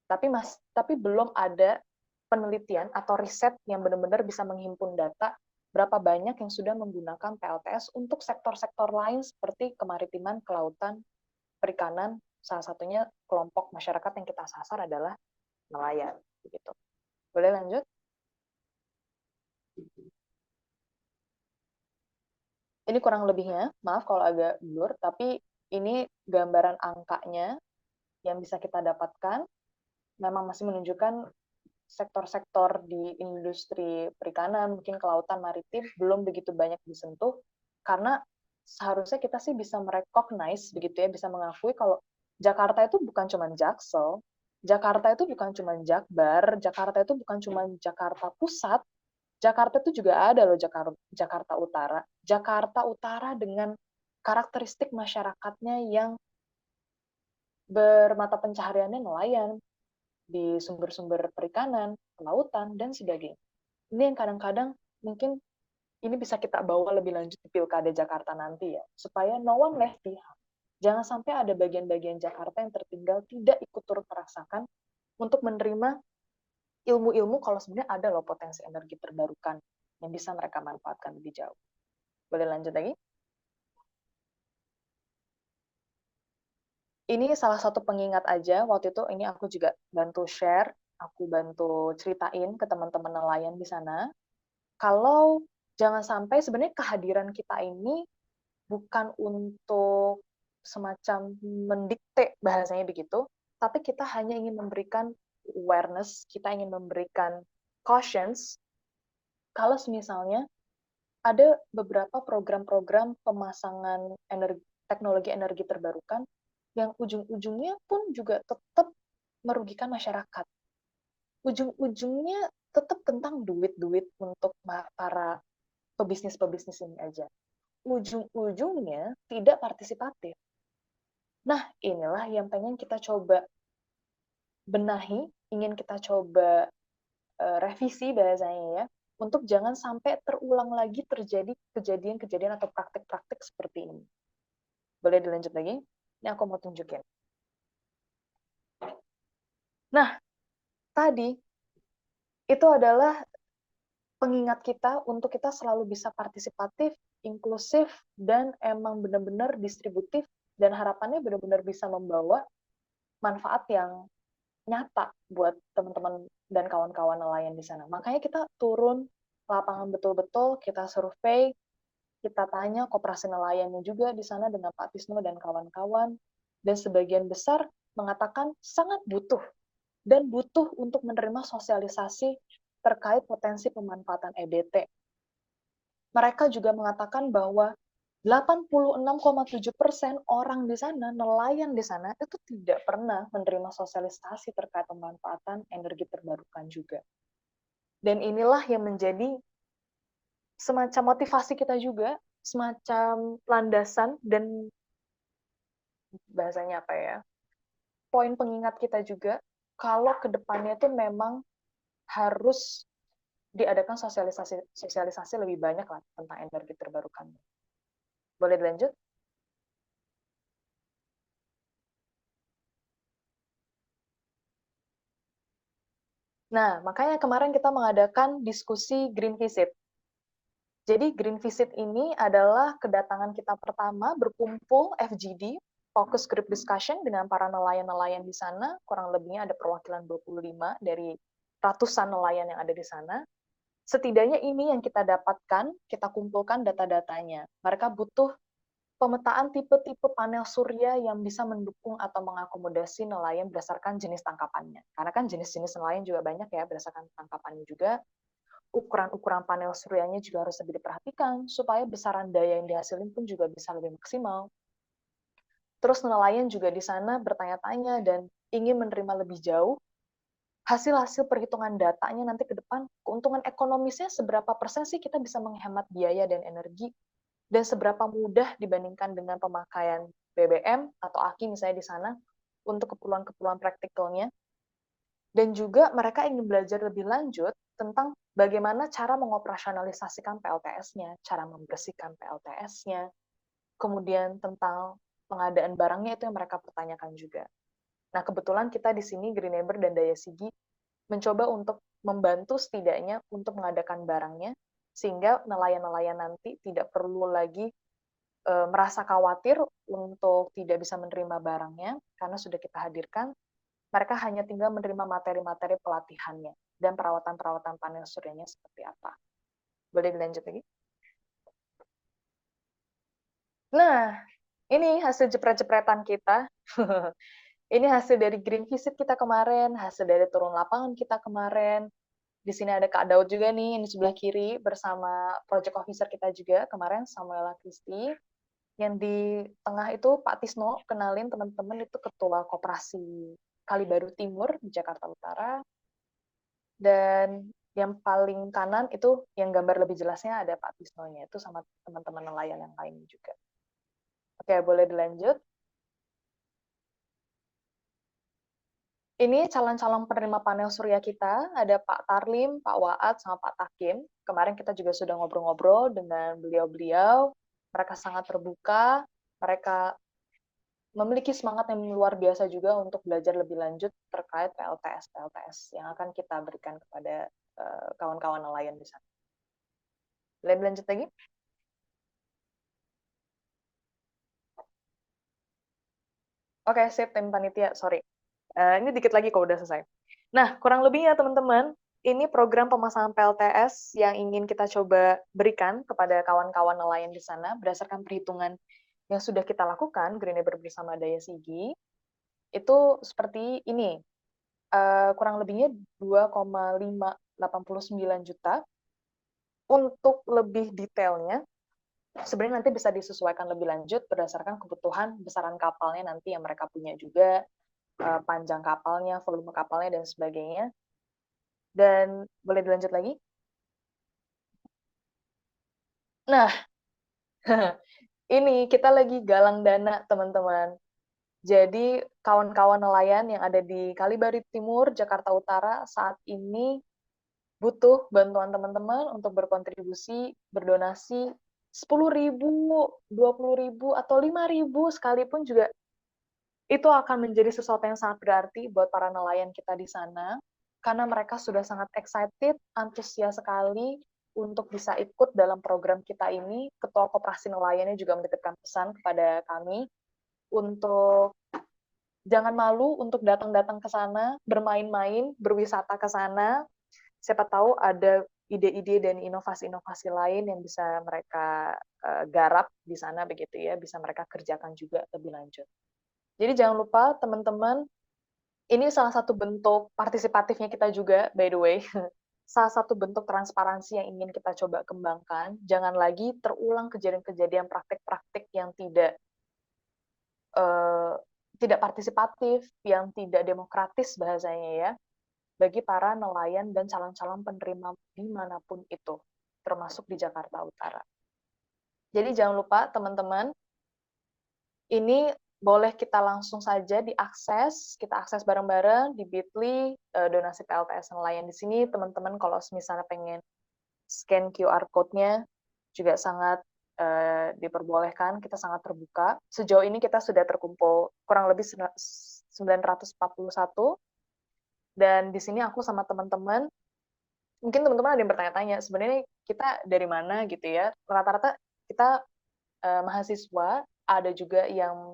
Tapi belum ada penelitian atau riset yang benar-benar bisa menghimpun data berapa banyak yang sudah menggunakan PLTS untuk sektor-sektor lain seperti kemaritiman, kelautan, perikanan, salah satunya kelompok masyarakat yang kita sasar adalah nelayan. Begitu. Boleh lanjut? Ini kurang lebihnya, maaf kalau agak blur, tapi ini gambaran angkanya yang bisa kita dapatkan. Memang masih menunjukkan sektor-sektor di industri perikanan, mungkin kelautan, maritim, belum begitu banyak disentuh, karena seharusnya kita sih bisa merecognize, begitu ya, bisa mengakui kalau Jakarta itu bukan cuma Jaksel, Jakarta itu bukan cuma Jakbar, Jakarta itu bukan cuma Jakarta Pusat, Jakarta itu juga ada loh Jakarta Utara. Jakarta Utara dengan karakteristik masyarakatnya yang bermata pencahariannya nelayan, di sumber-sumber perikanan, kelautan, dan sebagainya. Ini yang kadang-kadang mungkin ini bisa kita bawa lebih lanjut di Pilkada Jakarta nanti ya, supaya no one left behind. Jangan sampai ada bagian-bagian Jakarta yang tertinggal tidak ikut turut merasakan untuk menerima ilmu-ilmu kalau sebenarnya ada loh potensi energi terbarukan yang bisa mereka manfaatkan lebih jauh. Boleh lanjut lagi? Ini salah satu pengingat aja, waktu itu ini aku juga bantu share, aku bantu ceritain ke teman-teman nelayan di sana, kalau jangan sampai sebenarnya kehadiran kita ini bukan untuk semacam mendikte bahasanya begitu, tapi kita hanya ingin memberikan awareness, kita ingin memberikan cautions, kalau misalnya ada beberapa program-program pemasangan teknologi energi terbarukan yang ujung-ujungnya pun juga tetap merugikan masyarakat. Ujung-ujungnya tetap tentang duit-duit untuk para pebisnis-pebisnis ini aja. Ujung-ujungnya tidak partisipatif. Nah, inilah yang pengen kita coba benahi, ingin kita coba revisi bahasanya ya, untuk jangan sampai terulang lagi terjadi kejadian-kejadian atau praktik-praktik seperti ini. Boleh dilanjut lagi? Ini aku mau tunjukin. Nah, tadi itu adalah pengingat kita untuk kita selalu bisa partisipatif, inklusif, dan emang benar-benar distributif, dan harapannya benar-benar bisa membawa manfaat yang nyata buat teman-teman dan kawan-kawan nelayan di sana. Makanya kita turun lapangan betul-betul, kita survei, kita tanya koperasi nelayannya juga di sana dengan Pak Tisno dan kawan-kawan, dan sebagian besar mengatakan sangat butuh, dan butuh untuk menerima sosialisasi terkait potensi pemanfaatan EBT. Mereka juga mengatakan bahwa 86,7% orang di sana, nelayan di sana, itu tidak pernah menerima sosialisasi terkait pemanfaatan energi terbarukan juga. Dan inilah yang menjadi semacam motivasi kita juga, semacam landasan dan bahasanya apa ya, poin pengingat kita juga kalau ke depannya itu memang harus diadakan sosialisasi lebih banyak lah tentang energi terbarukan. Boleh dilanjut? Nah, makanya kemarin kita mengadakan diskusi Green Visit. Jadi Green Visit ini adalah kedatangan kita pertama berkumpul FGD, Focus Group Discussion, dengan para nelayan-nelayan di sana. Kurang lebihnya ada perwakilan 25 dari ratusan nelayan yang ada di sana. Setidaknya ini yang kita dapatkan, kita kumpulkan data-datanya. Mereka butuh pemetaan tipe-tipe panel surya yang bisa mendukung atau mengakomodasi nelayan berdasarkan jenis tangkapannya. Karena kan jenis-jenis nelayan juga banyak ya, berdasarkan tangkapannya juga. Ukuran-ukuran panel suryanya juga harus lebih diperhatikan, supaya besaran daya yang dihasilin pun juga bisa lebih maksimal. Terus nelayan juga di sana bertanya-tanya dan ingin menerima lebih jauh hasil-hasil perhitungan datanya nanti ke depan, keuntungan ekonomisnya seberapa persen sih kita bisa menghemat biaya dan energi, dan seberapa mudah dibandingkan dengan pemakaian BBM atau aki misalnya di sana untuk keperluan-keperluan praktikalnya. Dan juga mereka ingin belajar lebih lanjut tentang bagaimana cara mengoperasionalisasikan PLTS-nya, cara membersihkan PLTS-nya, kemudian tentang pengadaan barangnya itu yang mereka pertanyakan juga. Nah, kebetulan kita di sini, Green Neighbor dan Daya Sigi, mencoba untuk membantu setidaknya untuk mengadakan barangnya, sehingga nelayan-nelayan nanti tidak perlu lagi merasa khawatir untuk tidak bisa menerima barangnya, karena sudah kita hadirkan. Mereka hanya tinggal menerima materi-materi pelatihannya dan perawatan-perawatan panel suryanya seperti apa. Boleh dilanjut lagi? Nah, ini hasil jepret-jepretan kita. Ini hasil dari Green Visit kita kemarin, hasil dari turun lapangan kita kemarin. Di sini ada Kak Daud juga nih, yang di sebelah kiri, bersama Project Officer kita juga kemarin, Samuela Kristi. Yang di tengah itu Pak Tisno, kenalin teman-teman, itu Ketua Koperasi Kalibaru Timur di Jakarta Utara. Dan yang paling kanan itu yang gambar lebih jelasnya ada Pak Tisno-nya, itu sama teman-teman nelayan yang lain juga. Oke, boleh dilanjut. Ini calon-calon penerima panel surya kita, ada Pak Tarlim, Pak Waat, sama Pak Takim. Kemarin kita juga sudah ngobrol-ngobrol dengan beliau-beliau. Mereka sangat terbuka, mereka memiliki semangat yang luar biasa juga untuk belajar lebih lanjut terkait PLTS yang akan kita berikan kepada kawan-kawan nelayan di sana. Boleh lanjut lagi? Oke, sip, tim panitia, sorry. Ini dikit lagi kok udah selesai. Nah, kurang lebihnya teman-teman, ini program pemasangan PLTS yang ingin kita coba berikan kepada kawan-kawan nelayan di sana berdasarkan perhitungan yang sudah kita lakukan, Green Neighbor bersama Daya Sigi, itu seperti ini. Kurang lebihnya 2,589 juta. Untuk lebih detailnya, sebenarnya nanti bisa disesuaikan lebih lanjut berdasarkan kebutuhan besaran kapalnya nanti yang mereka punya juga, panjang kapalnya, volume kapalnya, dan sebagainya. Dan boleh dilanjut lagi? Nah, ini kita lagi galang dana, teman-teman. Jadi, kawan-kawan nelayan yang ada di Kalibaru Timur, Jakarta Utara, saat ini butuh bantuan teman-teman untuk berkontribusi, berdonasi 10.000, 20.000, atau 5.000 sekalipun juga itu akan menjadi sesuatu yang sangat berarti buat para nelayan kita di sana, karena mereka sudah sangat excited, antusias sekali untuk bisa ikut dalam program kita ini. Ketua Koperasi Nelayannya juga menitipkan pesan kepada kami untuk jangan malu untuk datang-datang ke sana, bermain-main, berwisata ke sana. Siapa tahu ada ide-ide dan inovasi-inovasi lain yang bisa mereka garap di sana, begitu ya, bisa mereka kerjakan juga lebih lanjut. Jadi jangan lupa teman-teman, ini salah satu bentuk partisipatifnya kita juga, by the way. Salah satu bentuk transparansi yang ingin kita coba kembangkan. Jangan lagi terulang kejadian-kejadian praktik-praktik yang tidak partisipatif, yang tidak demokratis bahasanya ya, bagi para nelayan dan calon-calon penerima dimanapun itu, termasuk di Jakarta Utara. Jadi jangan lupa teman-teman, ini boleh kita langsung saja diakses, kita akses bareng-bareng di Bitly, donasi PLTS nelayan di sini. Teman-teman kalau misalnya pengen scan QR code-nya juga sangat diperbolehkan, kita sangat terbuka. Sejauh ini kita sudah terkumpul kurang lebih 941, dan di sini aku sama teman-teman, mungkin teman-teman ada yang bertanya-tanya, sebenarnya kita dari mana gitu ya. Rata-rata kita mahasiswa, ada juga yang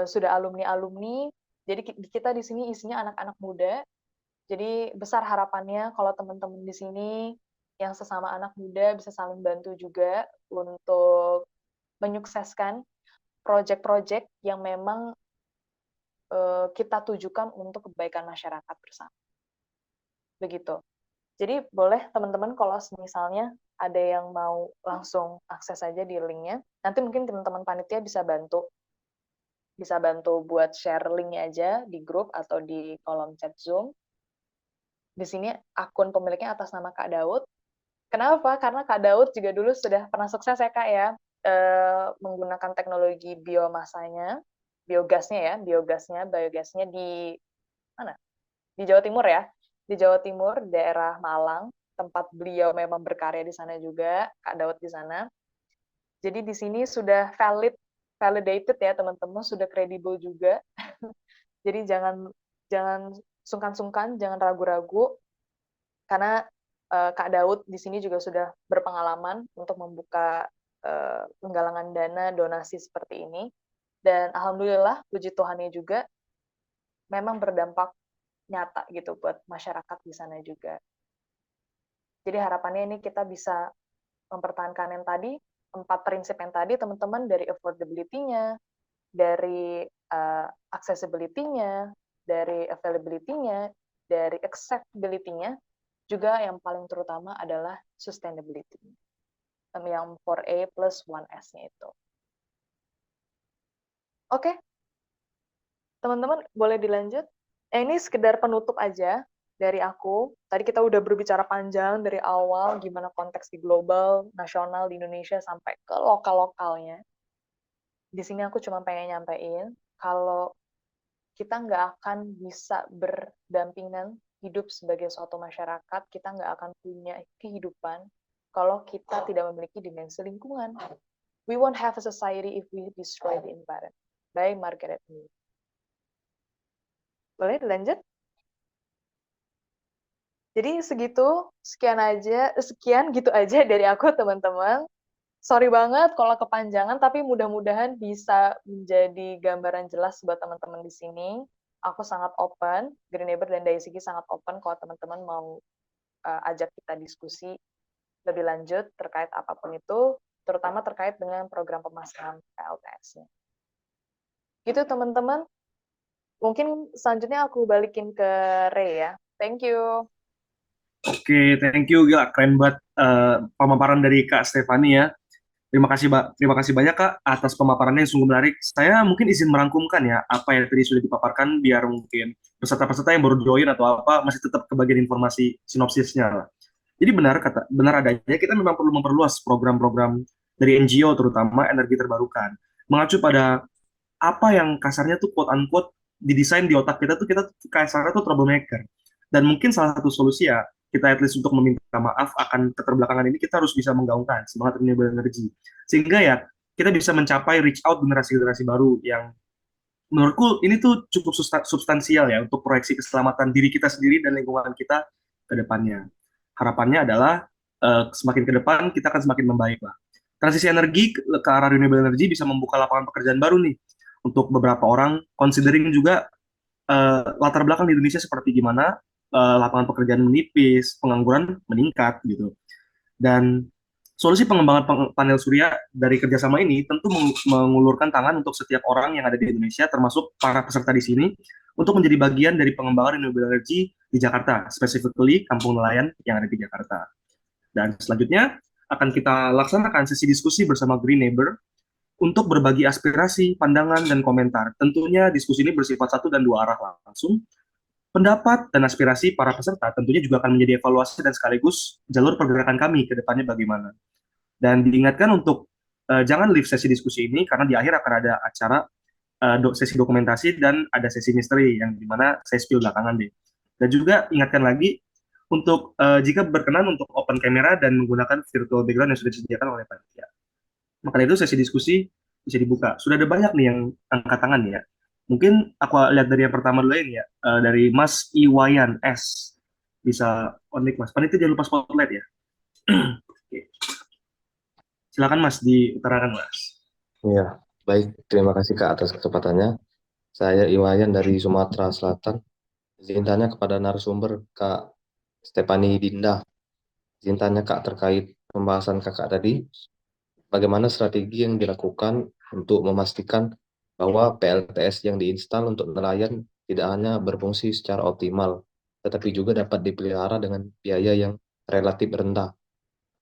sudah alumni-alumni, jadi kita di sini isinya anak-anak muda. Jadi besar harapannya kalau teman-teman di sini yang sesama anak muda bisa saling bantu juga untuk menyukseskan proyek-proyek yang memang kita tujukan untuk kebaikan masyarakat bersama. Begitu. Jadi boleh teman-teman kalau misalnya ada yang mau langsung akses aja di linknya, nanti mungkin teman-teman panitia bisa bantu buat share linknya aja di grup atau di kolom chat Zoom. Di sini akun pemiliknya atas nama Kak Daud. Kenapa? Karena Kak Daud juga dulu sudah pernah sukses ya Kak ya, menggunakan teknologi biomasanya, biogasnya di mana? Di Jawa Timur ya, di Jawa Timur, daerah Malang, tempat beliau memang berkarya di sana juga, Kak Daud di sana. Jadi di sini sudah validated ya teman-teman, sudah kredibel juga. Jadi jangan sungkan-sungkan, jangan ragu-ragu, karena Kak Daud di sini juga sudah berpengalaman untuk membuka penggalangan dana donasi seperti ini. Dan alhamdulillah, puji Tuhannya juga memang berdampak nyata gitu buat masyarakat di sana juga. Jadi harapannya ini kita bisa mempertahankan yang tadi, 4 prinsip yang tadi, teman-teman, dari affordability-nya, dari accessibility-nya, dari availability-nya, dari acceptability-nya, juga yang paling terutama adalah sustainability, yang 4A plus 1S-nya itu. Oke, teman-teman boleh dilanjut. Ini sekedar penutup aja dari aku. Tadi kita udah berbicara panjang dari awal, gimana konteks di global, nasional, di Indonesia, sampai ke lokal-lokalnya. Di sini aku cuma pengen nyampein, kalau kita nggak akan bisa berdampingan hidup sebagai suatu masyarakat, kita nggak akan punya kehidupan kalau kita tidak memiliki dimensi lingkungan. We won't have a society if we destroy the environment. By Margaret Mead. Boleh dilanjut? Jadi sekian gitu aja dari aku teman-teman. Sorry banget kalau kepanjangan, tapi mudah-mudahan bisa menjadi gambaran jelas buat teman-teman di sini. Aku sangat open, Green Neighbor dan Daisy sangat open kalau teman-teman mau ajak kita diskusi lebih lanjut terkait apapun itu, terutama terkait dengan program pemasangan PLTS-nya. Gitu teman-teman. Mungkin selanjutnya aku balikin ke Ray ya. Thank you. Oke, thank you, gila, keren banget pemaparan dari Kak Stefani ya. Terima kasih banyak Kak atas pemaparannya yang sungguh menarik. Saya mungkin izin merangkumkan ya apa yang tadi sudah dipaparkan biar mungkin peserta-peserta yang baru join atau apa masih tetap kebagian informasi sinopsisnya lah. Jadi benar adanya kita memang perlu memperluas program-program dari NGO terutama energi terbarukan. Mengacu pada apa yang kasarnya tuh quote unquote didesain di otak kita tuh kasarnya tuh troublemaker. Dan mungkin salah satu solusi ya kita at least untuk meminta maaf akan keterbelakangan ini, kita harus bisa menggaungkan semangat renewable energy. Sehingga ya kita bisa mencapai reach out generasi-generasi baru yang menurutku ini tuh cukup substansial ya untuk proyeksi keselamatan diri kita sendiri dan lingkungan kita ke depannya. Harapannya adalah semakin ke depan kita akan semakin membaik lah. Transisi energi ke arah renewable energy bisa membuka lapangan pekerjaan baru nih untuk beberapa orang, considering juga latar belakang di Indonesia seperti gimana, lapangan pekerjaan menipis, pengangguran meningkat gitu. Dan solusi pengembangan panel surya dari kerjasama ini tentu mengulurkan tangan untuk setiap orang yang ada di Indonesia, termasuk para peserta di sini, untuk menjadi bagian dari pengembangan renewable energy di Jakarta, specifically Kampung Nelayan yang ada di Jakarta. Dan selanjutnya akan kita laksanakan sesi diskusi bersama Green Neighbor untuk berbagi aspirasi, pandangan, dan komentar. Tentunya diskusi ini bersifat 1 dan 2 arah langsung. Pendapat dan aspirasi para peserta tentunya juga akan menjadi evaluasi dan sekaligus jalur pergerakan kami ke depannya bagaimana. Dan diingatkan untuk jangan leave sesi diskusi ini karena di akhir akan ada acara sesi dokumentasi dan ada sesi misteri yang dimana saya spill belakangan deh. Dan juga ingatkan lagi untuk jika berkenan untuk open kamera dan menggunakan virtual background yang sudah disediakan oleh panitia. Maka itu sesi diskusi bisa dibuka. Sudah ada banyak nih yang angkat tangan ya. Mungkin aku lihat dari yang pertama dulu ini ya, dari Mas Iwayan S. Bisa on mic Mas. Panitia jangan lupa spotlight ya. Oke. Silakan Mas diutarakan Mas. Ya, baik. Terima kasih Kak atas kesempatannya. Saya Iwayan dari Sumatera Selatan. Izin tanya kepada narasumber Kak Stefani Dinda. Izin tanya Kak terkait pembahasan Kakak tadi. Bagaimana strategi yang dilakukan untuk memastikan bahwa PLTS yang diinstal untuk nelayan tidak hanya berfungsi secara optimal, tetapi juga dapat dipelihara dengan biaya yang relatif rendah.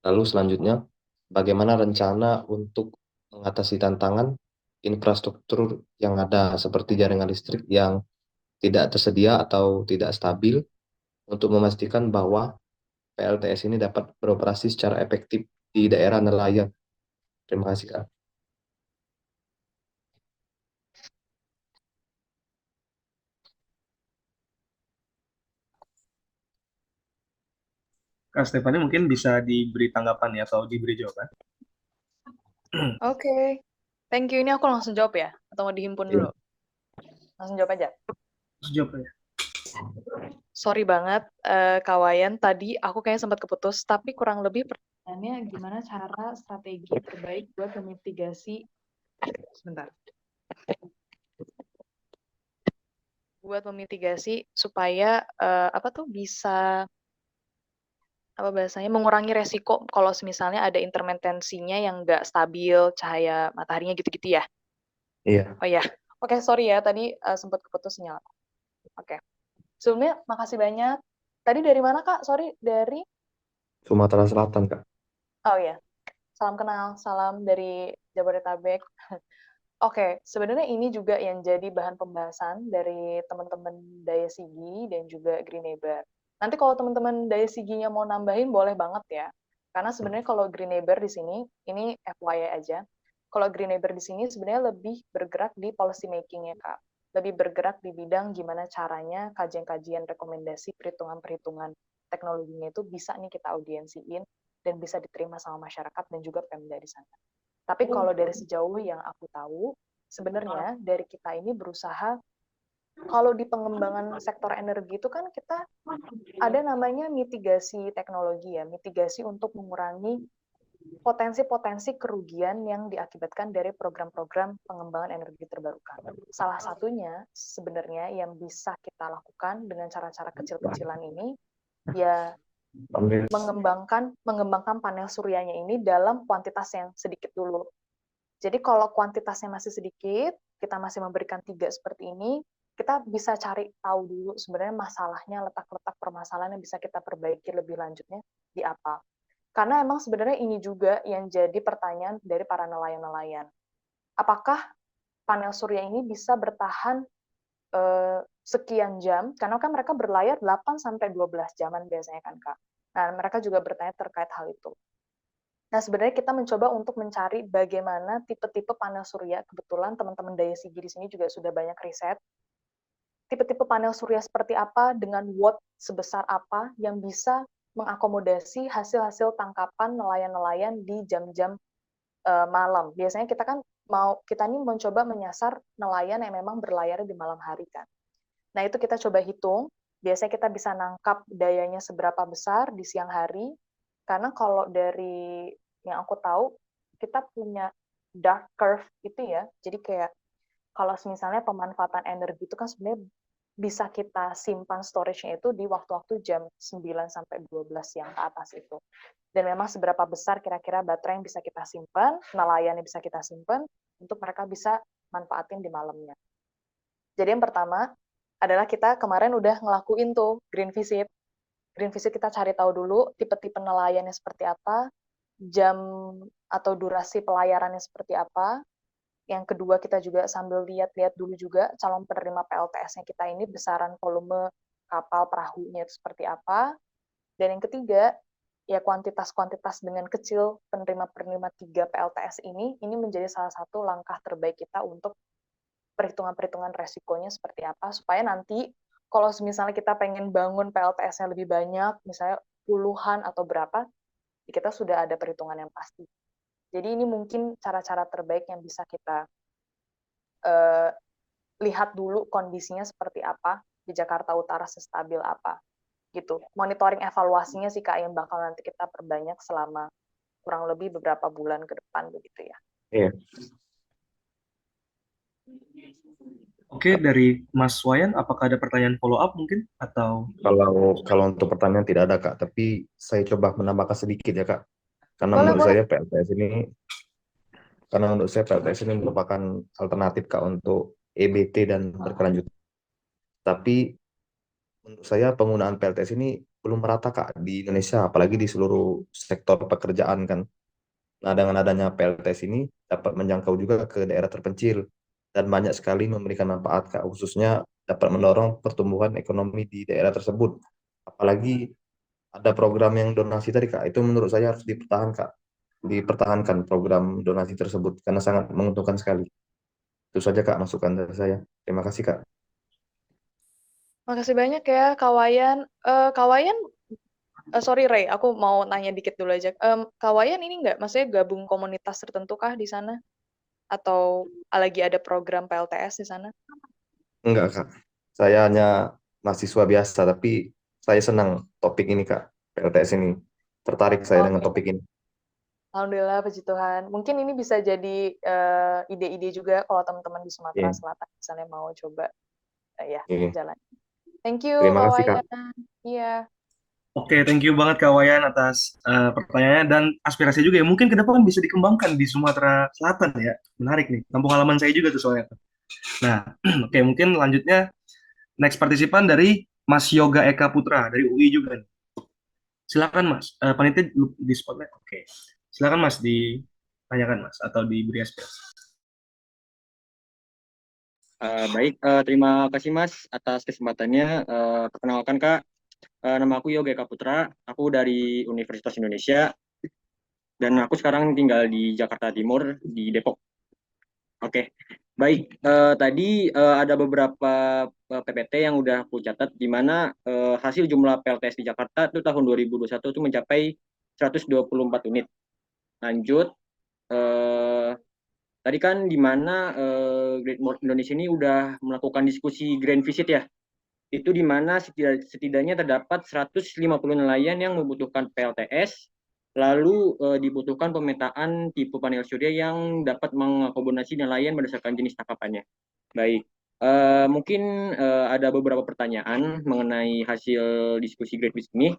Lalu selanjutnya, bagaimana rencana untuk mengatasi tantangan infrastruktur yang ada seperti jaringan listrik yang tidak tersedia atau tidak stabil untuk memastikan bahwa PLTS ini dapat beroperasi secara efektif di daerah nelayan. Terima kasih, Kak. Kak Stefani mungkin bisa diberi tanggapan ya atau diberi jawaban. Oke. Thank you. Ini aku langsung jawab ya? Atau mau dihimpun dulu? Langsung jawab aja. Terus jawab ya. Sorry banget, Kak Wayan. Tadi aku kayaknya sempat keputus, tapi kurang lebih pertanyaannya gimana cara strategi terbaik buat memitigasi sebentar. Buat memitigasi supaya bisa apa bahasanya mengurangi resiko kalau misalnya ada intermittensinya yang nggak stabil cahaya mataharinya gitu-gitu ya. Iya, Oh ya, oke sorry ya tadi sempat keputus sinyal. Oke, sebelumnya makasih banyak. Tadi dari mana Kak? Sorry dari. Sumatera Selatan, Kak. Oh ya, salam kenal, salam dari Jabodetabek. Oke, sebenarnya ini juga yang jadi bahan pembahasan dari teman-teman Daya Sigi dan juga Green Neighbor. Nanti kalau teman-teman Daya Siginya mau nambahin boleh banget ya. Karena sebenarnya kalau Green Neighbor di sini, ini FYI aja. Kalau Green Neighbor di sini sebenarnya lebih bergerak di policy making-nya, Kak. Lebih bergerak di bidang gimana caranya kajian-kajian, rekomendasi, perhitungan-perhitungan teknologinya itu bisa nih kita audiensiin dan bisa diterima sama masyarakat dan juga Pemda di sana. Tapi kalau dari sejauh yang aku tahu, sebenarnya dari kita ini berusaha, kalau di pengembangan sektor energi itu kan kita ada namanya mitigasi teknologi ya, mitigasi untuk mengurangi potensi-potensi kerugian yang diakibatkan dari program-program pengembangan energi terbarukan. Salah satunya sebenarnya yang bisa kita lakukan dengan cara-cara kecil-kecilan ini, ya mengembangkan panel suryanya ini dalam kuantitas yang sedikit dulu. Jadi kalau kuantitasnya masih sedikit, kita masih memberikan 3 seperti ini, kita bisa cari tahu dulu sebenarnya masalahnya, letak-letak permasalahan yang bisa kita perbaiki lebih lanjutnya di apa. Karena emang sebenarnya ini juga yang jadi pertanyaan dari para nelayan-nelayan. Apakah panel surya ini bisa bertahan sekian jam? Karena kan mereka berlayar 8-12 jaman biasanya kan, Kak. Nah, mereka juga bertanya terkait hal itu. Nah, sebenarnya kita mencoba untuk mencari bagaimana tipe-tipe panel surya. Kebetulan teman-teman Daya Sigi di sini juga sudah banyak riset. Tipe-tipe panel surya seperti apa, dengan watt sebesar apa, yang bisa mengakomodasi hasil-hasil tangkapan nelayan-nelayan di jam-jam malam. Biasanya kita ini mencoba menyasar nelayan yang memang berlayar di malam hari kan. Nah, itu kita coba hitung. Biasanya kita bisa nangkap dayanya seberapa besar di siang hari. Karena kalau dari yang aku tahu, kita punya dark curve itu ya. Jadi kayak kalau misalnya pemanfaatan energi itu kan sebenarnya bisa kita simpan storage-nya itu di waktu-waktu jam 9 sampai 12 yang ke atas itu. Dan memang seberapa besar kira-kira baterai yang bisa kita simpan, nelayan yang bisa kita simpan, untuk mereka bisa manfaatin di malamnya. Jadi yang pertama adalah kita kemarin udah ngelakuin tuh green visit. Green visit kita cari tahu dulu tipe-tipe nelayannya seperti apa, jam atau durasi pelayarannya seperti apa. Yang kedua kita juga sambil lihat-lihat dulu juga calon penerima PLTS-nya kita ini besaran volume kapal perahunya itu seperti apa. Dan yang ketiga, ya kuantitas-kuantitas dengan kecil penerima-penerima 3 PLTS ini menjadi salah satu langkah terbaik kita untuk perhitungan-perhitungan resikonya seperti apa, supaya nanti kalau misalnya kita pengen bangun PLTS-nya lebih banyak, misalnya puluhan atau berapa, kita sudah ada perhitungan yang pasti. Jadi ini mungkin cara-cara terbaik yang bisa kita lihat dulu kondisinya seperti apa, di Jakarta Utara sestabil apa, gitu. Monitoring evaluasinya sih Kak yang bakal nanti kita perbanyak selama kurang lebih beberapa bulan ke depan begitu ya. Iya. Oke, dari Mas Wayan, apakah ada pertanyaan follow up mungkin? Atau Kalau untuk pertanyaan tidak ada Kak, tapi saya coba menambahkan sedikit ya Kak. Karena Boleh, menurut boleh. saya PLTS ini merupakan alternatif Kak untuk EBT dan berkelanjutan. Tapi menurut saya penggunaan PLTS ini belum merata Kak di Indonesia, apalagi di seluruh sektor pekerjaan kan. Nah, dengan adanya PLTS ini dapat menjangkau juga ke daerah terpencil dan banyak sekali memberikan manfaat Kak, khususnya dapat mendorong pertumbuhan ekonomi di daerah tersebut. Apalagi ada program yang donasi tadi Kak, itu menurut saya harus dipertahankan program donasi tersebut karena sangat menguntungkan sekali. Itu saja Kak masukan dari saya. Terima kasih Kak. Makasih banyak ya Kak Wayan. Kak Wayan, sorry Ray, aku mau nanya dikit dulu aja. Kak Wayan ini nggak, maksudnya gabung komunitas tertentu kah di sana? Atau lagi ada program PLTS di sana? Enggak Kak, saya hanya mahasiswa biasa, tapi saya senang topik ini Kak, PLTS ini. Tertarik saya dengan Oke, topik ini. Alhamdulillah, puji Tuhan. Mungkin ini bisa jadi ide-ide juga kalau teman-teman di Sumatera Iya, Selatan misalnya mau coba ya iya. jalan. Thank you Terima Kak kasih Kak. Wayan. Iya. Oke, thank you banget Kak Wayan atas pertanyaannya dan aspirasi juga ya. Mungkin ke depan bisa dikembangkan di Sumatera Selatan ya. Menarik nih. Kampung halaman saya juga tuh soalnya. Nah, oke mungkin lanjutnya next partisipan dari Mas Yoga Eka Putra dari UI juga nih. Silakan Mas. Panitia di spotlight. Oke. Silakan Mas ditanyakan Mas atau diberi aspirasi. Baik, terima kasih Mas atas kesempatannya. Perkenalkan Kak, nama aku Yoga Eka Putra, aku dari Universitas Indonesia, dan aku sekarang tinggal di Jakarta Timur, di Depok. Oke, baik. Tadi ada beberapa PPT yang udah aku catat, di mana hasil jumlah PLTS di Jakarta itu tahun 2021 itu mencapai 124 unit. Lanjut, eh, tadi kan di mana Great Mall Indonesia ini udah melakukan diskusi Grand Visit ya. Itu di mana setidaknya terdapat 150 nelayan yang membutuhkan PLTS, lalu dibutuhkan pemetaan tipe panel surya yang dapat mengakomodasi nelayan berdasarkan jenis tangkapannya. Baik, mungkin ada beberapa pertanyaan mengenai hasil diskusi Great Visit ini.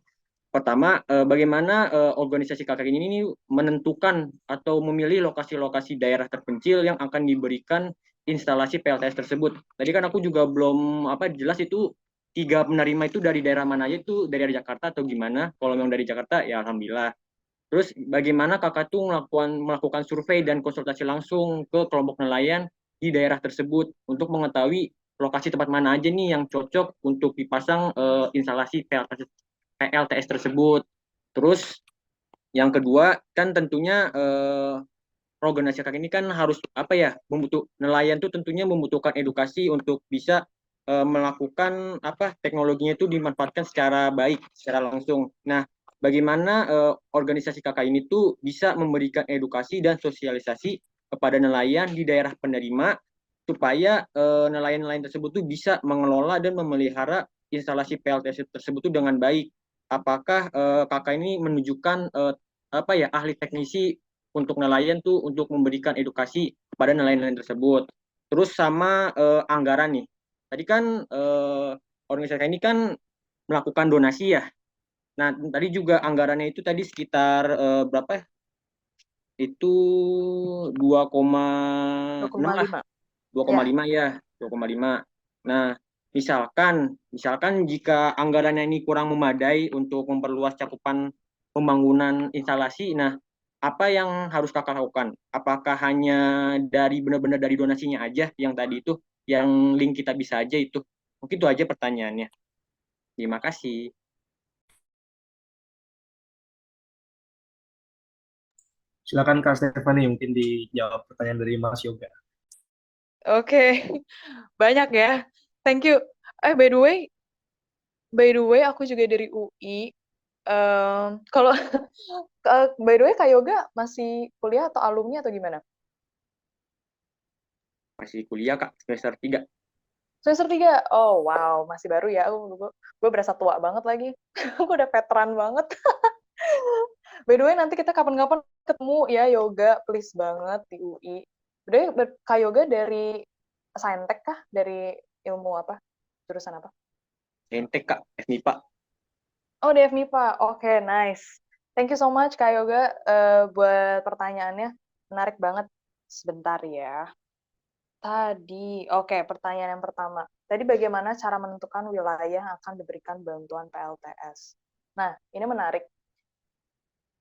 Pertama, bagaimana organisasi KKN ini menentukan atau memilih lokasi-lokasi daerah terpencil yang akan diberikan instalasi PLTS tersebut. Tadi kan aku juga belum jelas itu 3 penerima itu dari daerah mana aja, itu dari Jakarta atau gimana? Kalau memang dari Jakarta ya alhamdulillah. Terus bagaimana kakak tuh melakukan survei dan konsultasi langsung ke kelompok nelayan di daerah tersebut untuk mengetahui lokasi tempat mana aja nih yang cocok untuk dipasang instalasi PLTS tersebut. Terus yang kedua kan tentunya organisasi kakak ini kan harus nelayan tuh tentunya membutuhkan edukasi untuk bisa melakukan teknologinya itu dimanfaatkan secara baik, secara langsung. Nah, bagaimana organisasi kakak ini tuh bisa memberikan edukasi dan sosialisasi kepada nelayan di daerah penerima supaya nelayan-nelayan tersebut tuh bisa mengelola dan memelihara instalasi PLTS tersebut tuh dengan baik. Apakah kakak ini menunjukkan ahli teknisi untuk nelayan tuh untuk memberikan edukasi kepada nelayan-nelayan tersebut. Terus sama anggaran nih. Tadi kan organisasi ini kan melakukan donasi ya. Nah, tadi juga anggarannya itu tadi sekitar berapa ya? Itu 2,6 lah. 2,5. 2,5 ya, 2,5. Nah, misalkan jika anggarannya ini kurang memadai untuk memperluas cakupan pembangunan instalasi, nah apa yang harus kakak lakukan? Apakah hanya benar-benar dari donasinya aja yang tadi itu, yang link kita bisa aja itu? Mungkin itu aja pertanyaannya. Terima kasih. Silakan Kak Stefani mungkin dijawab pertanyaan dari Mas Yoga. Oke, banyak ya. Thank you. By the way, aku juga dari UI. Kalau by the way, Kak Yoga masih kuliah atau alumni atau gimana? Masih kuliah Kak, semester 3. Semester 3. Oh, wow, masih baru ya. Gue berasa tua banget lagi. Aku udah veteran banget. By the way, nanti kita kapan-kapan ketemu ya, Yoga. Please banget di UI. By the way, Kak Yoga dari Saintek kah? Dari ilmu apa? Jurusan apa? Entek Kak, FMIPA. Oh, di FMIPA. Oke, nice. Thank you so much, Kak Yoga, buat pertanyaannya. Menarik banget. Sebentar ya. Oke, pertanyaan yang pertama. Tadi bagaimana cara menentukan wilayah yang akan diberikan bantuan PLTS? Nah, ini menarik.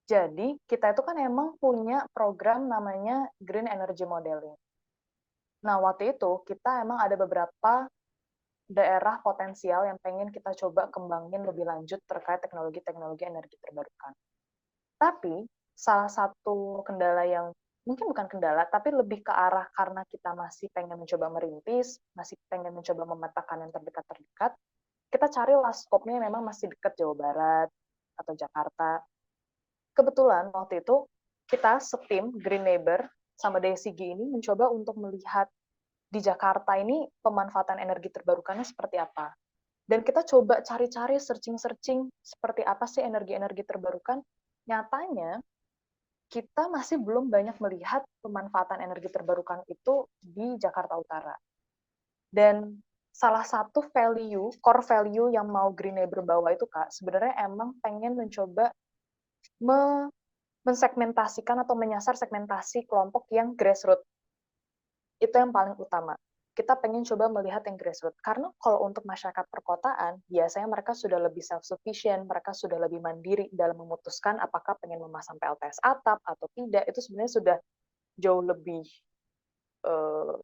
Jadi, kita itu kan emang punya program namanya Green Energy Modeling. Nah, waktu itu kita emang ada beberapa daerah potensial yang pengen kita coba kembangin lebih lanjut terkait teknologi-teknologi energi terbarukan. Tapi, salah satu kendala yang mungkin bukan kendala, tapi lebih ke arah karena kita masih pengen mencoba merintis, masih pengen mencoba memetakan yang terdekat-terdekat, kita carilah skopnya memang masih dekat Jawa Barat atau Jakarta. Kebetulan waktu itu kita setim Green Neighbor sama DSIG ini mencoba untuk melihat di Jakarta ini pemanfaatan energi terbarukannya seperti apa. Dan kita coba cari-cari, searching-searching seperti apa sih energi-energi terbarukan. Nyatanya kita masih belum banyak melihat pemanfaatan energi terbarukan itu di Jakarta Utara. Dan salah satu core value yang mau Green Neighbor bawa itu, Kak, sebenarnya emang pengen mencoba mensegmentasikan atau menyasar segmentasi kelompok yang grassroots. Itu yang paling utama. Kita pengen coba melihat yang grassroots. Karena kalau untuk masyarakat perkotaan, biasanya mereka sudah lebih self-sufficient, mereka sudah lebih mandiri dalam memutuskan apakah pengen memasang PLTS atap atau tidak. Itu sebenarnya sudah jauh lebih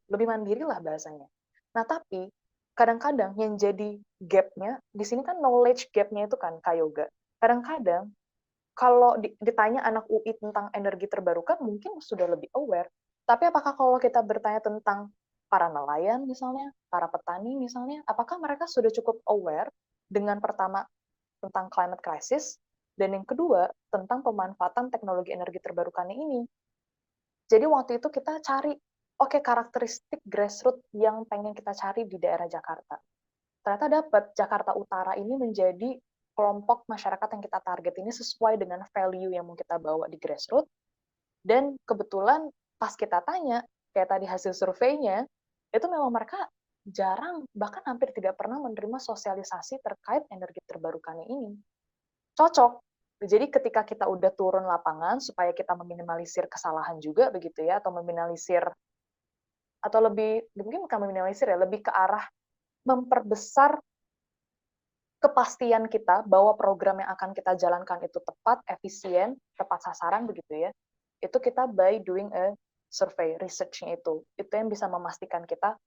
mandiri lah bahasanya. Nah, tapi kadang-kadang yang jadi gap-nya, di sini kan knowledge gap-nya itu kan, Kak Yoga. Kadang-kadang kalau ditanya anak UI tentang energi terbarukan, mungkin sudah lebih aware. Tapi apakah kalau kita bertanya tentang para nelayan misalnya, para petani misalnya, apakah mereka sudah cukup aware dengan pertama tentang climate crisis, dan yang kedua tentang pemanfaatan teknologi energi terbarukannya ini. Jadi waktu itu kita cari, oke, karakteristik grassroots yang pengen kita cari di daerah Jakarta. Ternyata dapat Jakarta Utara ini menjadi kelompok masyarakat yang kita target ini sesuai dengan value yang mau kita bawa di grassroots. Dan kebetulan pas kita tanya, kayak tadi hasil surveinya, itu memang mereka jarang, bahkan hampir tidak pernah menerima sosialisasi terkait energi terbarukannya ini. Cocok. Jadi ketika kita udah turun lapangan, supaya kita meminimalisir kesalahan juga, begitu ya, atau meminimalisir, atau lebih, mungkin bukan meminimalisir ya, lebih ke arah memperbesar kepastian kita bahwa program yang akan kita jalankan itu tepat, efisien, tepat sasaran begitu ya. Itu kita by doing a survey, research-nya itu. Itu yang bisa memastikan kita,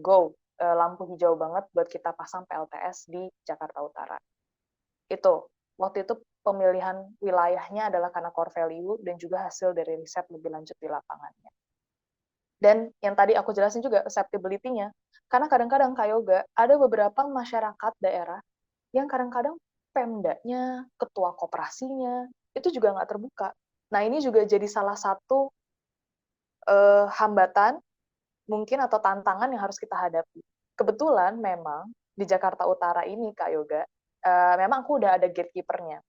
go, lampu hijau banget buat kita pasang PLTS di Jakarta Utara. Itu, waktu itu pemilihan wilayahnya adalah karena core value dan juga hasil dari riset lebih lanjut di lapangannya. Dan yang tadi aku jelasin juga acceptability-nya, karena kadang-kadang Kak Yoga, ada beberapa masyarakat daerah yang kadang-kadang pemdanya, ketua koperasinya, itu juga nggak terbuka. Nah, ini juga jadi salah satu hambatan mungkin atau tantangan yang harus kita hadapi. Kebetulan memang di Jakarta Utara ini, Kak Yoga, memang aku udah ada gatekeeper-nya.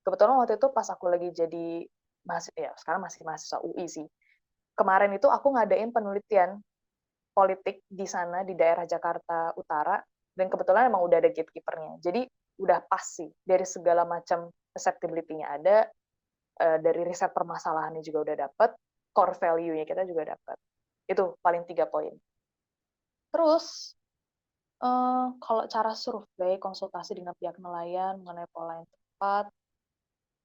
Kebetulan waktu itu pas aku lagi jadi sekarang masih mahasiswa UI sih. Kemarin itu aku ngadain penelitian politik di sana di daerah Jakarta Utara, dan kebetulan emang udah ada gatekeeper-nya. Jadi udah pas sih dari segala macam acceptability-nya ada, dari riset permasalahannya juga udah dapet, core value-nya kita juga dapet. Itu paling 3 poin. Terus kalau cara survei, konsultasi dengan pihak nelayan mengenai pola yang tepat,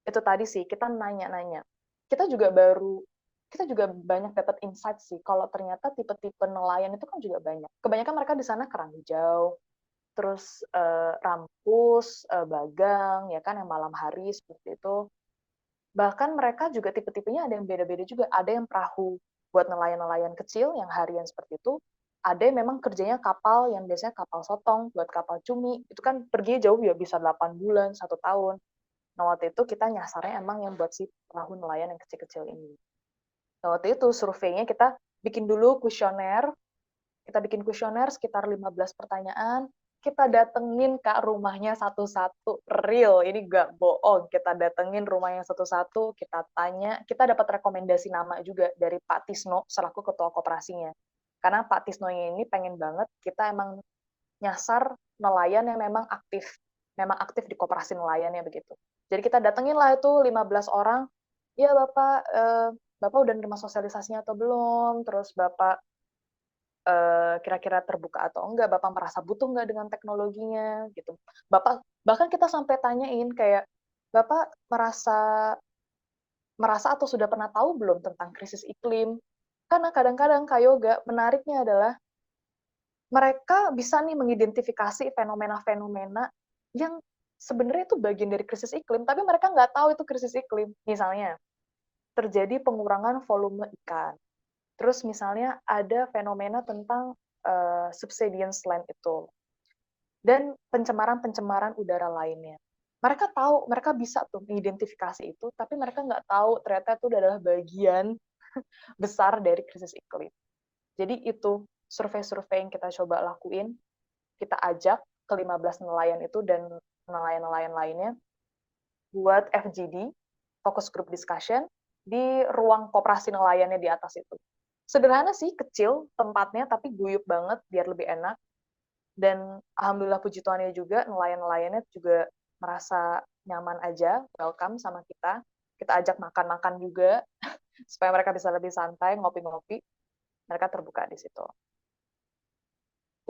itu tadi sih kita nanya-nanya. Kita juga banyak dapat insight sih kalau ternyata tipe-tipe nelayan itu kan juga banyak. Kebanyakan mereka di sana kerang hijau, terus rampus, bagang, ya kan, yang malam hari seperti itu. Bahkan mereka juga tipe-tipenya ada yang beda-beda juga. Ada yang perahu buat nelayan-nelayan kecil yang harian seperti itu. Ada yang memang kerjanya kapal yang biasanya kapal sotong buat kapal cumi. Itu kan pergi jauh ya bisa 8 bulan, 1 tahun. Nah, waktu itu kita nyasarnya emang yang buat si perahu nelayan yang kecil-kecil ini. Nah, waktu itu surveinya kita bikin dulu kuesioner. Kita bikin kuesioner sekitar 15 pertanyaan. Kita datengin Kak rumahnya satu-satu. Real, ini gak bohong. Kita datengin rumahnya satu-satu, kita tanya. Kita dapat rekomendasi nama juga dari Pak Tisno, selaku ketua koperasinya. Karena Pak Tisno ini pengen banget kita emang nyasar nelayan yang memang aktif di koperasi nelayannya begitu. Jadi kita datengin lah itu 15 orang. Ya Bapak udah nerima sosialisasinya atau belum? Terus Bapak kira-kira terbuka atau enggak, Bapak merasa butuh enggak dengan teknologinya gitu. Bapak bahkan kita sampai tanyain kayak Bapak merasa atau sudah pernah tahu belum tentang krisis iklim? Karena kadang-kadang Kak Yoga menariknya adalah mereka bisa nih mengidentifikasi fenomena-fenomena yang sebenarnya itu bagian dari krisis iklim, tapi mereka nggak tahu itu krisis iklim. Misalnya, terjadi pengurangan volume ikan. Terus misalnya ada fenomena tentang subsidence land itu. Dan pencemaran-pencemaran udara lainnya. Mereka tahu, mereka bisa tuh mengidentifikasi itu, tapi mereka nggak tahu ternyata itu adalah bagian besar dari krisis iklim. Jadi itu survei-survei yang kita coba lakuin, kita ajak ke 15 nelayan itu dan nelayan-nelayan lainnya buat FGD, focus group discussion, di ruang koperasi nelayannya di atas itu. Sederhana sih, kecil tempatnya, tapi guyup banget biar lebih enak. Dan alhamdulillah puji Tuhannya juga, nelayan-nelayannya juga merasa nyaman aja, welcome sama kita. Kita ajak makan-makan juga, supaya mereka bisa lebih santai, ngopi-ngopi. Mereka terbuka di situ.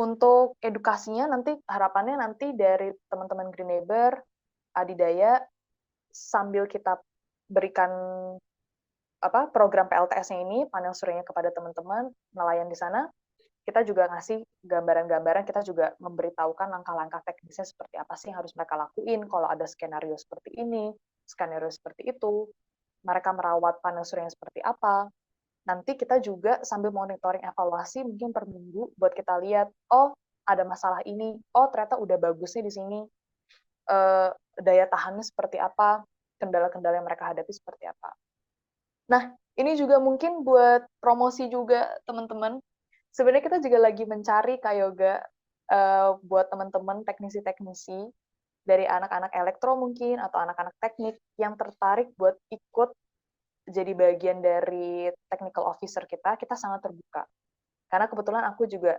Untuk edukasinya nanti harapannya nanti dari teman-teman Green Neighbor, Adidaya, sambil kita berikan program PLTS-nya ini, panel suryanya kepada teman-teman nelayan di sana, kita juga ngasih gambaran-gambaran, kita juga memberitahukan langkah-langkah teknisnya seperti apa sih yang harus mereka lakuin kalau ada skenario seperti ini, skenario seperti itu, mereka merawat panel suryanya seperti apa. Nanti kita juga sambil monitoring evaluasi mungkin per minggu buat kita lihat, oh ada masalah ini, oh ternyata udah bagusnya di sini, daya tahannya seperti apa, kendala-kendala yang mereka hadapi seperti apa. Nah, ini juga mungkin buat promosi juga teman-teman. Sebenarnya kita juga lagi mencari Kak Yoga buat teman-teman teknisi-teknisi dari anak-anak elektro mungkin atau anak-anak teknik yang tertarik buat ikut jadi bagian dari technical officer kita sangat terbuka. Karena kebetulan aku juga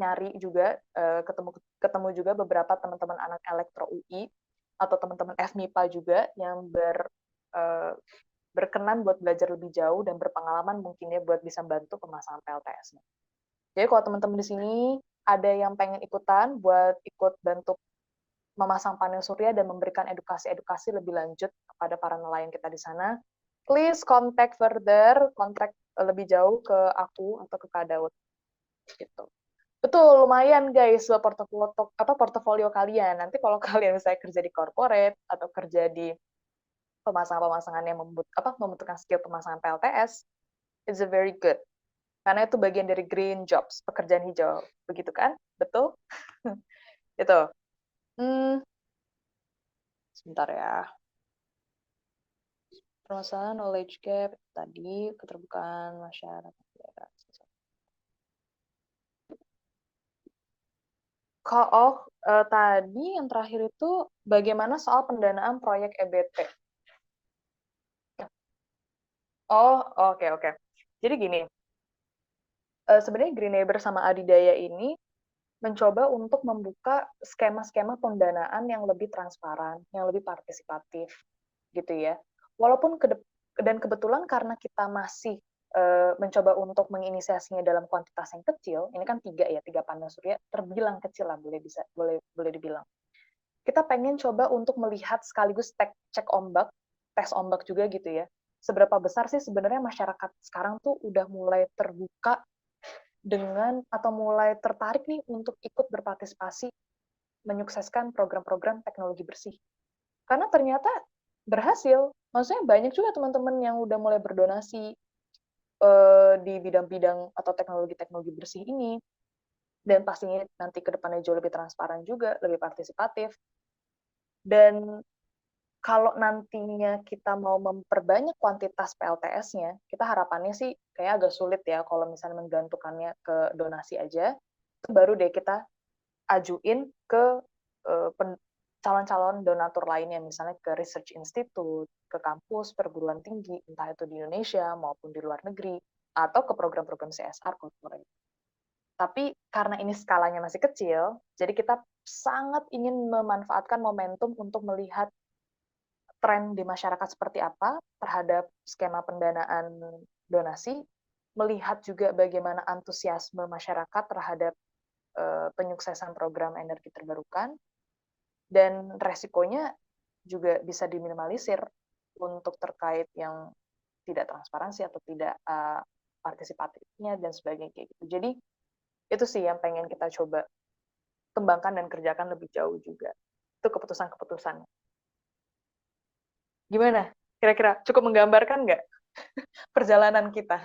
nyari juga ketemu juga beberapa teman-teman anak elektro UI atau teman-teman FMIPA juga yang berkenan buat belajar lebih jauh dan berpengalaman mungkinnya buat bisa bantu pemasangan PLTS-nya. Jadi kalau teman-teman di sini ada yang pengen ikutan buat ikut bantu memasang panel surya dan memberikan edukasi-edukasi lebih lanjut kepada para nelayan kita di sana, please contact further, kontak lebih jauh ke aku atau ke Kak Daud. Gitu. Betul, lumayan guys buat portofolio kalian. Nanti kalau kalian misalnya kerja di corporate atau kerja di pemasangan-pemasangan yang membutuhkan skill pemasangan PLTS, it's a very good. Karena itu bagian dari green jobs, pekerjaan hijau. Begitu kan? Betul? Itu. Sebentar ya. Permasalahan knowledge gap, tadi keterbukaan masyarakat. Tadi yang terakhir itu bagaimana soal pendanaan proyek EBT? Oh, oke. Jadi gini, sebenarnya Green Neighbor sama Adidaya ini mencoba untuk membuka skema-skema pendanaan yang lebih transparan, yang lebih partisipatif, gitu ya. Walaupun dan kebetulan karena kita masih mencoba untuk menginisiasinya dalam kuantitas yang kecil, ini kan 3 panel surya, terbilang kecil lah, boleh dibilang. Kita pengen coba untuk melihat sekaligus tes ombak juga gitu ya. Seberapa besar sih sebenarnya masyarakat sekarang tuh udah mulai terbuka dengan atau mulai tertarik nih untuk ikut berpartisipasi menyukseskan program-program teknologi bersih. Karena ternyata berhasil. Maksudnya banyak juga teman-teman yang udah mulai berdonasi di bidang-bidang atau teknologi-teknologi bersih ini. Dan pastinya nanti ke depannya jauh lebih transparan juga, lebih partisipatif. Dan kalau nantinya kita mau memperbanyak kuantitas PLTS-nya, kita harapannya sih kayak agak sulit ya kalau misalnya menggantungkannya ke donasi aja. Itu baru deh kita ajuin ke calon-calon donatur lainnya, misalnya ke research institute, ke kampus, perguruan tinggi, entah itu di Indonesia maupun di luar negeri, atau ke program-program CSR corporate. Tapi karena ini skalanya masih kecil, jadi kita sangat ingin memanfaatkan momentum untuk melihat tren di masyarakat seperti apa terhadap skema pendanaan donasi, melihat juga bagaimana antusiasme masyarakat terhadap penyuksesan program energi terbarukan, dan resikonya juga bisa diminimalisir untuk terkait yang tidak transparansi atau tidak partisipatifnya dan sebagainya kayak gitu. Jadi itu sih yang pengen kita coba kembangkan dan kerjakan lebih jauh juga. Itu keputusan-keputusan. Gimana? Kira-kira cukup menggambarkan nggak perjalanan kita?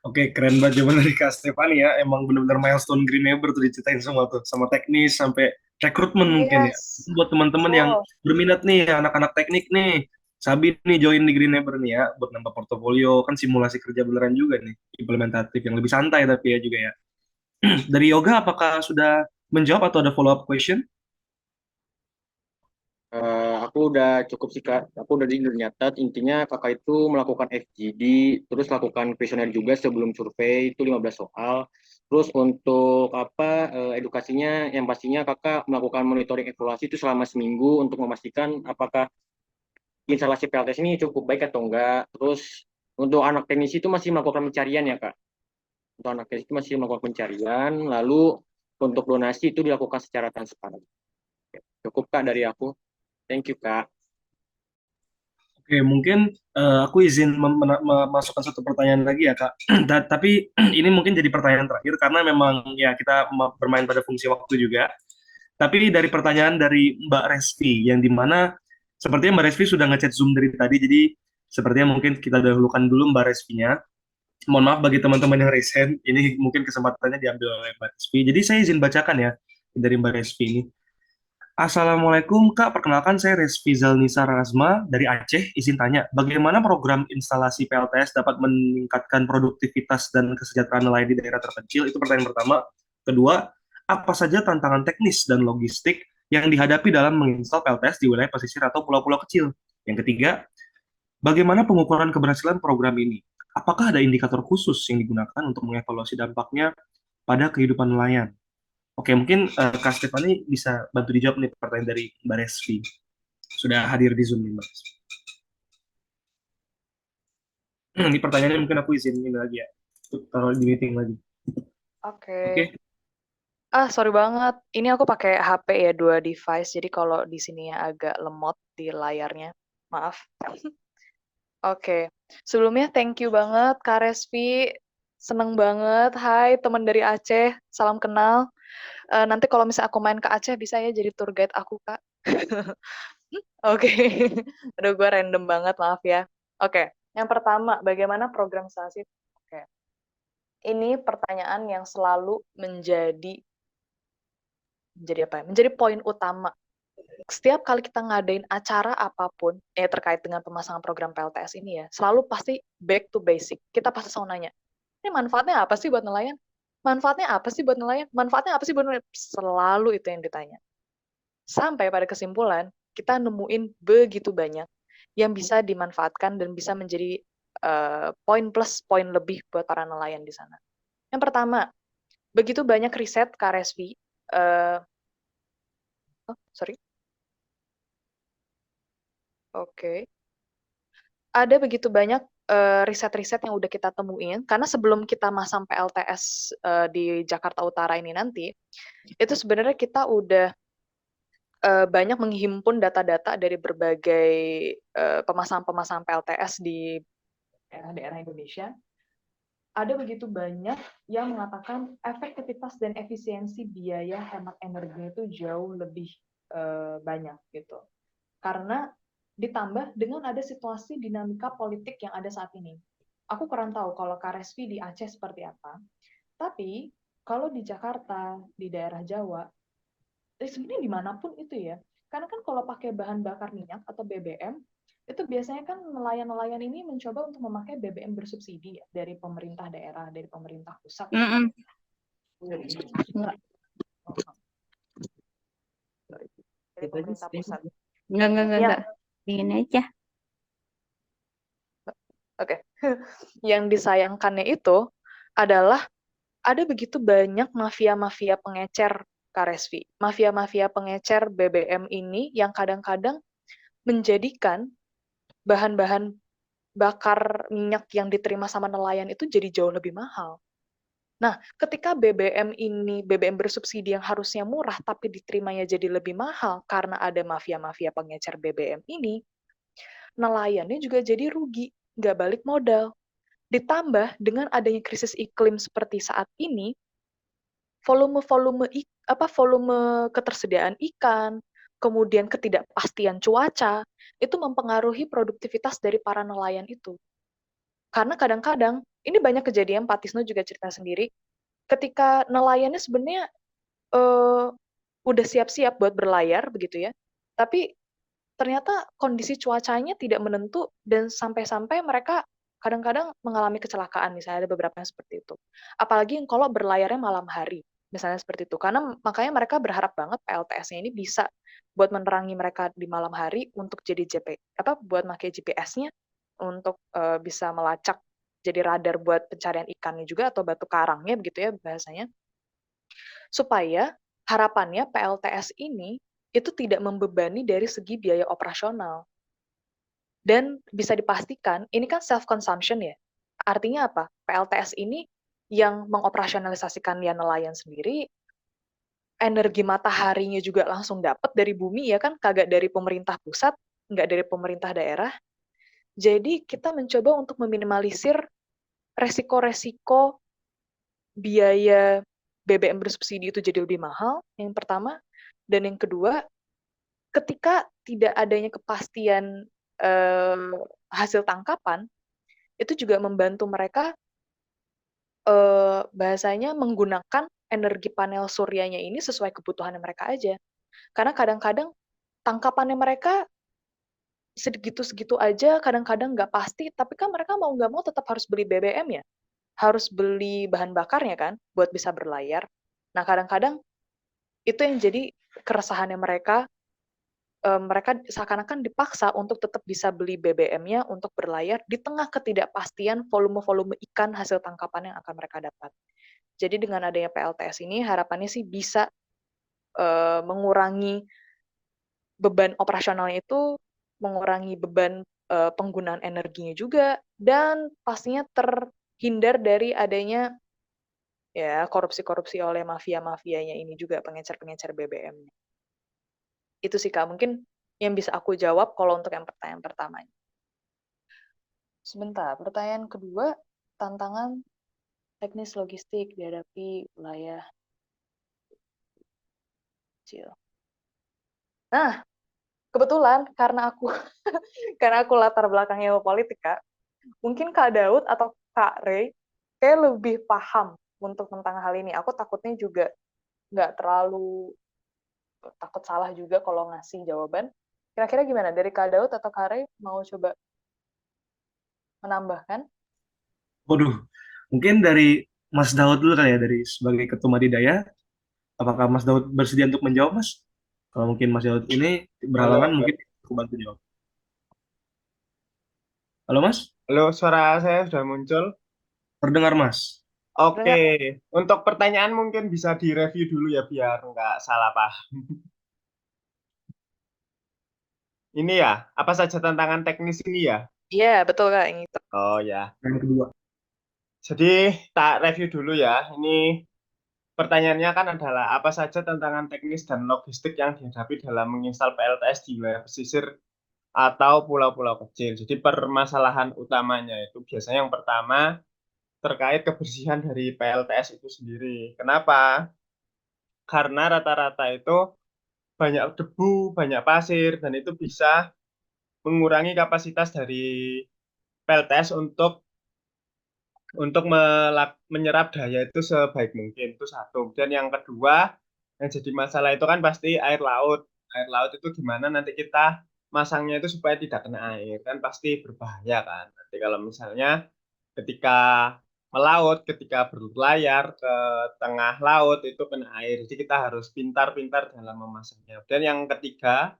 Oke, keren banget jawaban dari Kak Stefani ya. Emang benar-benar milestone Green Neighbor tuh diceritain semua tuh. Sama teknis, sampai rekrutmen mungkin ya. Yes, Buat teman-teman yang betul. berminat nih, anak-anak teknik nih. Sabi nih join di Green Neighbor nih ya. Buat nambah portofolio, kan simulasi kerja beneran juga nih. Implementatif, yang lebih santai tapi ya juga ya. Dari Yoga, apakah sudah menjawab atau ada follow-up question? Aku udah cukup sih Kak, aku udah nyatat intinya kakak itu melakukan FGD, terus lakukan kuesioner juga sebelum survei itu 15 soal. Terus untuk edukasinya yang pastinya kakak melakukan monitoring evaluasi itu selama seminggu untuk memastikan apakah instalasi PLTS ini cukup baik atau enggak. Terus untuk anak teknisi itu masih melakukan pencarian ya Kak. Untuk anak teknisi itu masih melakukan pencarian, lalu untuk donasi itu dilakukan secara transparan. Cukup Kak dari aku. Thank you Kak. Oke, mungkin aku izin memasukkan satu pertanyaan lagi ya, Kak. Tapi ini mungkin jadi pertanyaan terakhir karena memang ya kita bermain pada fungsi waktu juga. Tapi dari pertanyaan dari Mbak Resvi, yang dimana sepertinya Mbak Resvi sudah ngechat Zoom dari tadi, jadi sepertinya mungkin kita dahulukan dulu Mbak Resvinya. Mohon maaf bagi teman-teman yang raise hand, ini mungkin kesempatannya diambil oleh Mbak Resvi. Jadi saya izin bacakan ya dari Mbak Resvi ini. Assalamualaikum Kak, perkenalkan saya Resvi Zalnisa Razma dari Aceh. Izin tanya, bagaimana program instalasi PLTS dapat meningkatkan produktivitas dan kesejahteraan nelayan di daerah terpencil? Itu pertanyaan pertama. Kedua, apa saja tantangan teknis dan logistik yang dihadapi dalam menginstal PLTS di wilayah pesisir atau pulau-pulau kecil? Yang ketiga, bagaimana pengukuran keberhasilan program ini? Apakah ada indikator khusus yang digunakan untuk mengevaluasi dampaknya pada kehidupan nelayan? Oke, mungkin Kak Stefani bisa bantu dijawab nih pertanyaan dari Mbak Resvi. Sudah hadir di Zoom nih, Mbak Resvi. Ini pertanyaannya mungkin aku izin ini lagi ya. Taruh di meeting lagi. Oke. Oke. Sorry banget. Ini aku pakai HP ya, 2 device. Jadi kalau di sini agak lemot di layarnya. Maaf. Oke. Sebelumnya thank you banget Kak Resvi. Seneng banget. Hai teman dari Aceh. Salam kenal. Nanti kalau misalnya aku main ke Aceh bisa ya jadi tour guide aku, Kak. Oke. Aduh, gue random banget, maaf ya. Oke. Yang pertama, bagaimana program SASI? Oke. Ini pertanyaan yang selalu menjadi apa ya? Menjadi poin utama. Setiap kali kita ngadain acara apapun terkait dengan pemasangan program PLTS ini ya, selalu pasti back to basic. Kita pasti selalu nanya, ini manfaatnya apa sih buat nelayan? Manfaatnya apa sih buat nelayan? Manfaatnya apa sih buat nelayan? Selalu itu yang ditanya. Sampai pada kesimpulan, kita nemuin begitu banyak yang bisa dimanfaatkan dan bisa menjadi poin plus, poin lebih buat para nelayan di sana. Yang pertama, begitu banyak riset KRSV, sorry. Oke. Ada begitu banyak riset-riset yang udah kita temuin, karena sebelum kita masang PLTS di Jakarta Utara ini nanti, itu sebenarnya kita udah banyak menghimpun data-data dari berbagai pemasangan-pemasangan PLTS di daerah Indonesia. Ada begitu banyak yang mengatakan efektivitas dan efisiensi biaya hemat energi itu jauh lebih banyak gitu. Karena ditambah dengan ada situasi dinamika politik yang ada saat ini. Aku kurang tahu kalau Karesvi di Aceh seperti apa, tapi kalau di Jakarta, di daerah Jawa, sebenarnya dimanapun itu ya, karena kan kalau pakai bahan bakar minyak atau BBM, itu biasanya kan nelayan-nelayan ini mencoba untuk memakai BBM bersubsidi ya, dari pemerintah daerah, dari pemerintah pusat. Mm-mm. Enggak. Dari pemerintah pusat. Enggak. Ingin aja. Oke. Yang disayangkannya itu adalah ada begitu banyak mafia-mafia pengecer Karesvi. Mafia-mafia pengecer BBM ini yang kadang-kadang menjadikan bahan-bahan bakar minyak yang diterima sama nelayan itu jadi jauh lebih mahal. Nah, ketika BBM bersubsidi yang harusnya murah tapi diterimanya jadi lebih mahal karena ada mafia-mafia pengecer BBM ini, nelayannya juga jadi rugi, nggak balik modal. Ditambah dengan adanya krisis iklim seperti saat ini, volume ketersediaan ikan, kemudian ketidakpastian cuaca, itu mempengaruhi produktivitas dari para nelayan itu. Karena kadang-kadang, ini banyak kejadian, Pak Tisno juga cerita sendiri, ketika nelayannya sebenarnya udah siap-siap buat berlayar, begitu ya, tapi ternyata kondisi cuacanya tidak menentu dan sampai-sampai mereka kadang-kadang mengalami kecelakaan, misalnya ada beberapa yang seperti itu. Apalagi yang kalau berlayarnya malam hari, misalnya seperti itu. Karena makanya mereka berharap banget PLTS-nya ini bisa buat menerangi mereka di malam hari untuk jadi buat pakai GPS-nya untuk bisa melacak jadi radar buat pencarian ikannya juga atau batu karangnya begitu ya bahasanya. Supaya harapannya PLTS ini itu tidak membebani dari segi biaya operasional. Dan bisa dipastikan, ini kan self-consumption ya. Artinya apa? PLTS ini yang mengoperasionalisasikan ya nelayan sendiri, energi mataharinya juga langsung dapat dari bumi ya kan, kagak dari pemerintah pusat, nggak dari pemerintah daerah. Jadi kita mencoba untuk meminimalisir resiko-resiko biaya BBM bersubsidi itu jadi lebih mahal, yang pertama. Dan yang kedua, ketika tidak adanya kepastian hasil tangkapan, itu juga membantu mereka bahasanya menggunakan energi panel suryanya ini sesuai kebutuhan mereka aja. Karena kadang-kadang tangkapannya mereka segitu-segitu aja, kadang-kadang nggak pasti, tapi kan mereka mau nggak mau tetap harus beli BBM ya, harus beli bahan bakarnya kan, buat bisa berlayar. Nah, kadang-kadang itu yang jadi keresahannya mereka, mereka seakan-akan dipaksa untuk tetap bisa beli BBM-nya untuk berlayar di tengah ketidakpastian volume-volume ikan hasil tangkapan yang akan mereka dapat. Jadi dengan adanya PLTS ini harapannya sih bisa mengurangi beban operasionalnya itu, mengurangi beban penggunaan energinya juga, dan pastinya terhindar dari adanya ya korupsi-korupsi oleh mafia-mafianya ini juga, pengecer-pengecer BBM-nya. Itu sih Kak, mungkin yang bisa aku jawab kalau untuk yang pertanyaan pertamanya. Sebentar, pertanyaan kedua, tantangan teknis logistik dihadapi wilayah kecil. Nah, kebetulan karena aku latar belakangnya politik Kak, mungkin Kak Daud atau Kak Ray kayak lebih paham untuk tentang hal ini. Aku takutnya juga nggak terlalu takut salah juga kalau ngasih jawaban. Kira-kira gimana? Dari Kak Daud atau Kak Ray mau coba menambahkan? Waduh, mungkin dari Mas Daud dulu kali ya, dari sebagai Ketua Madidaya. Apakah Mas Daud bersedia untuk menjawab, Mas? Kalau mungkin Mas Daud ini berhalangan, Halo, mungkin aku bantu jawab. Halo, Mas? halo, suara saya sudah muncul. Terdengar, Mas? Oke, untuk pertanyaan mungkin bisa direview dulu ya biar nggak salah paham. Ini ya, apa saja tantangan teknis ini ya? Iya, betul Kak, yang itu. Oh ya, Yang kedua. jadi tak review dulu ya. Ini pertanyaannya kan adalah apa saja tantangan teknis dan logistik yang dihadapi dalam menginstal PLTS di wilayah pesisir atau pulau-pulau kecil. Jadi permasalahan utamanya itu biasanya yang pertama terkait kebersihan dari PLTS itu sendiri. Kenapa? Karena rata-rata itu banyak debu, banyak pasir, dan itu bisa mengurangi kapasitas dari PLTS untuk menyerap daya itu sebaik mungkin. Itu satu. Dan yang kedua, yang jadi masalah itu kan pasti air laut. Air laut itu gimana nanti kita masangnya itu supaya tidak kena air. Kan pasti berbahaya kan. Nanti kalau misalnya ketika melaut, ketika berlayar ke tengah laut itu kena air. Jadi kita harus pintar-pintar dalam memasangnya. Dan yang ketiga,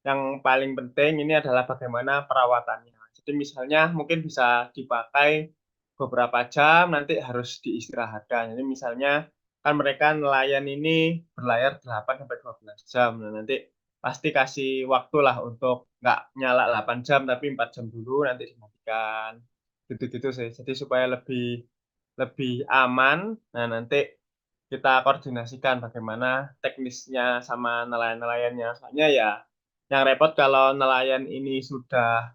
yang paling penting ini adalah bagaimana perawatannya. Jadi misalnya mungkin bisa dipakai beberapa jam, nanti harus diistirahatkan. Jadi misalnya kan mereka nelayan ini berlayar 8 sampai 12 jam. Nah, nanti pasti kasih waktu lah untuk nggak nyala 8 jam tapi 4 jam dulu nanti dimatikan. Gitu-gitu sih. Jadi supaya lebih lebih aman. Nah, nanti kita koordinasikan bagaimana teknisnya sama nelayan-nelayannya. Soalnya ya yang repot kalau nelayan ini sudah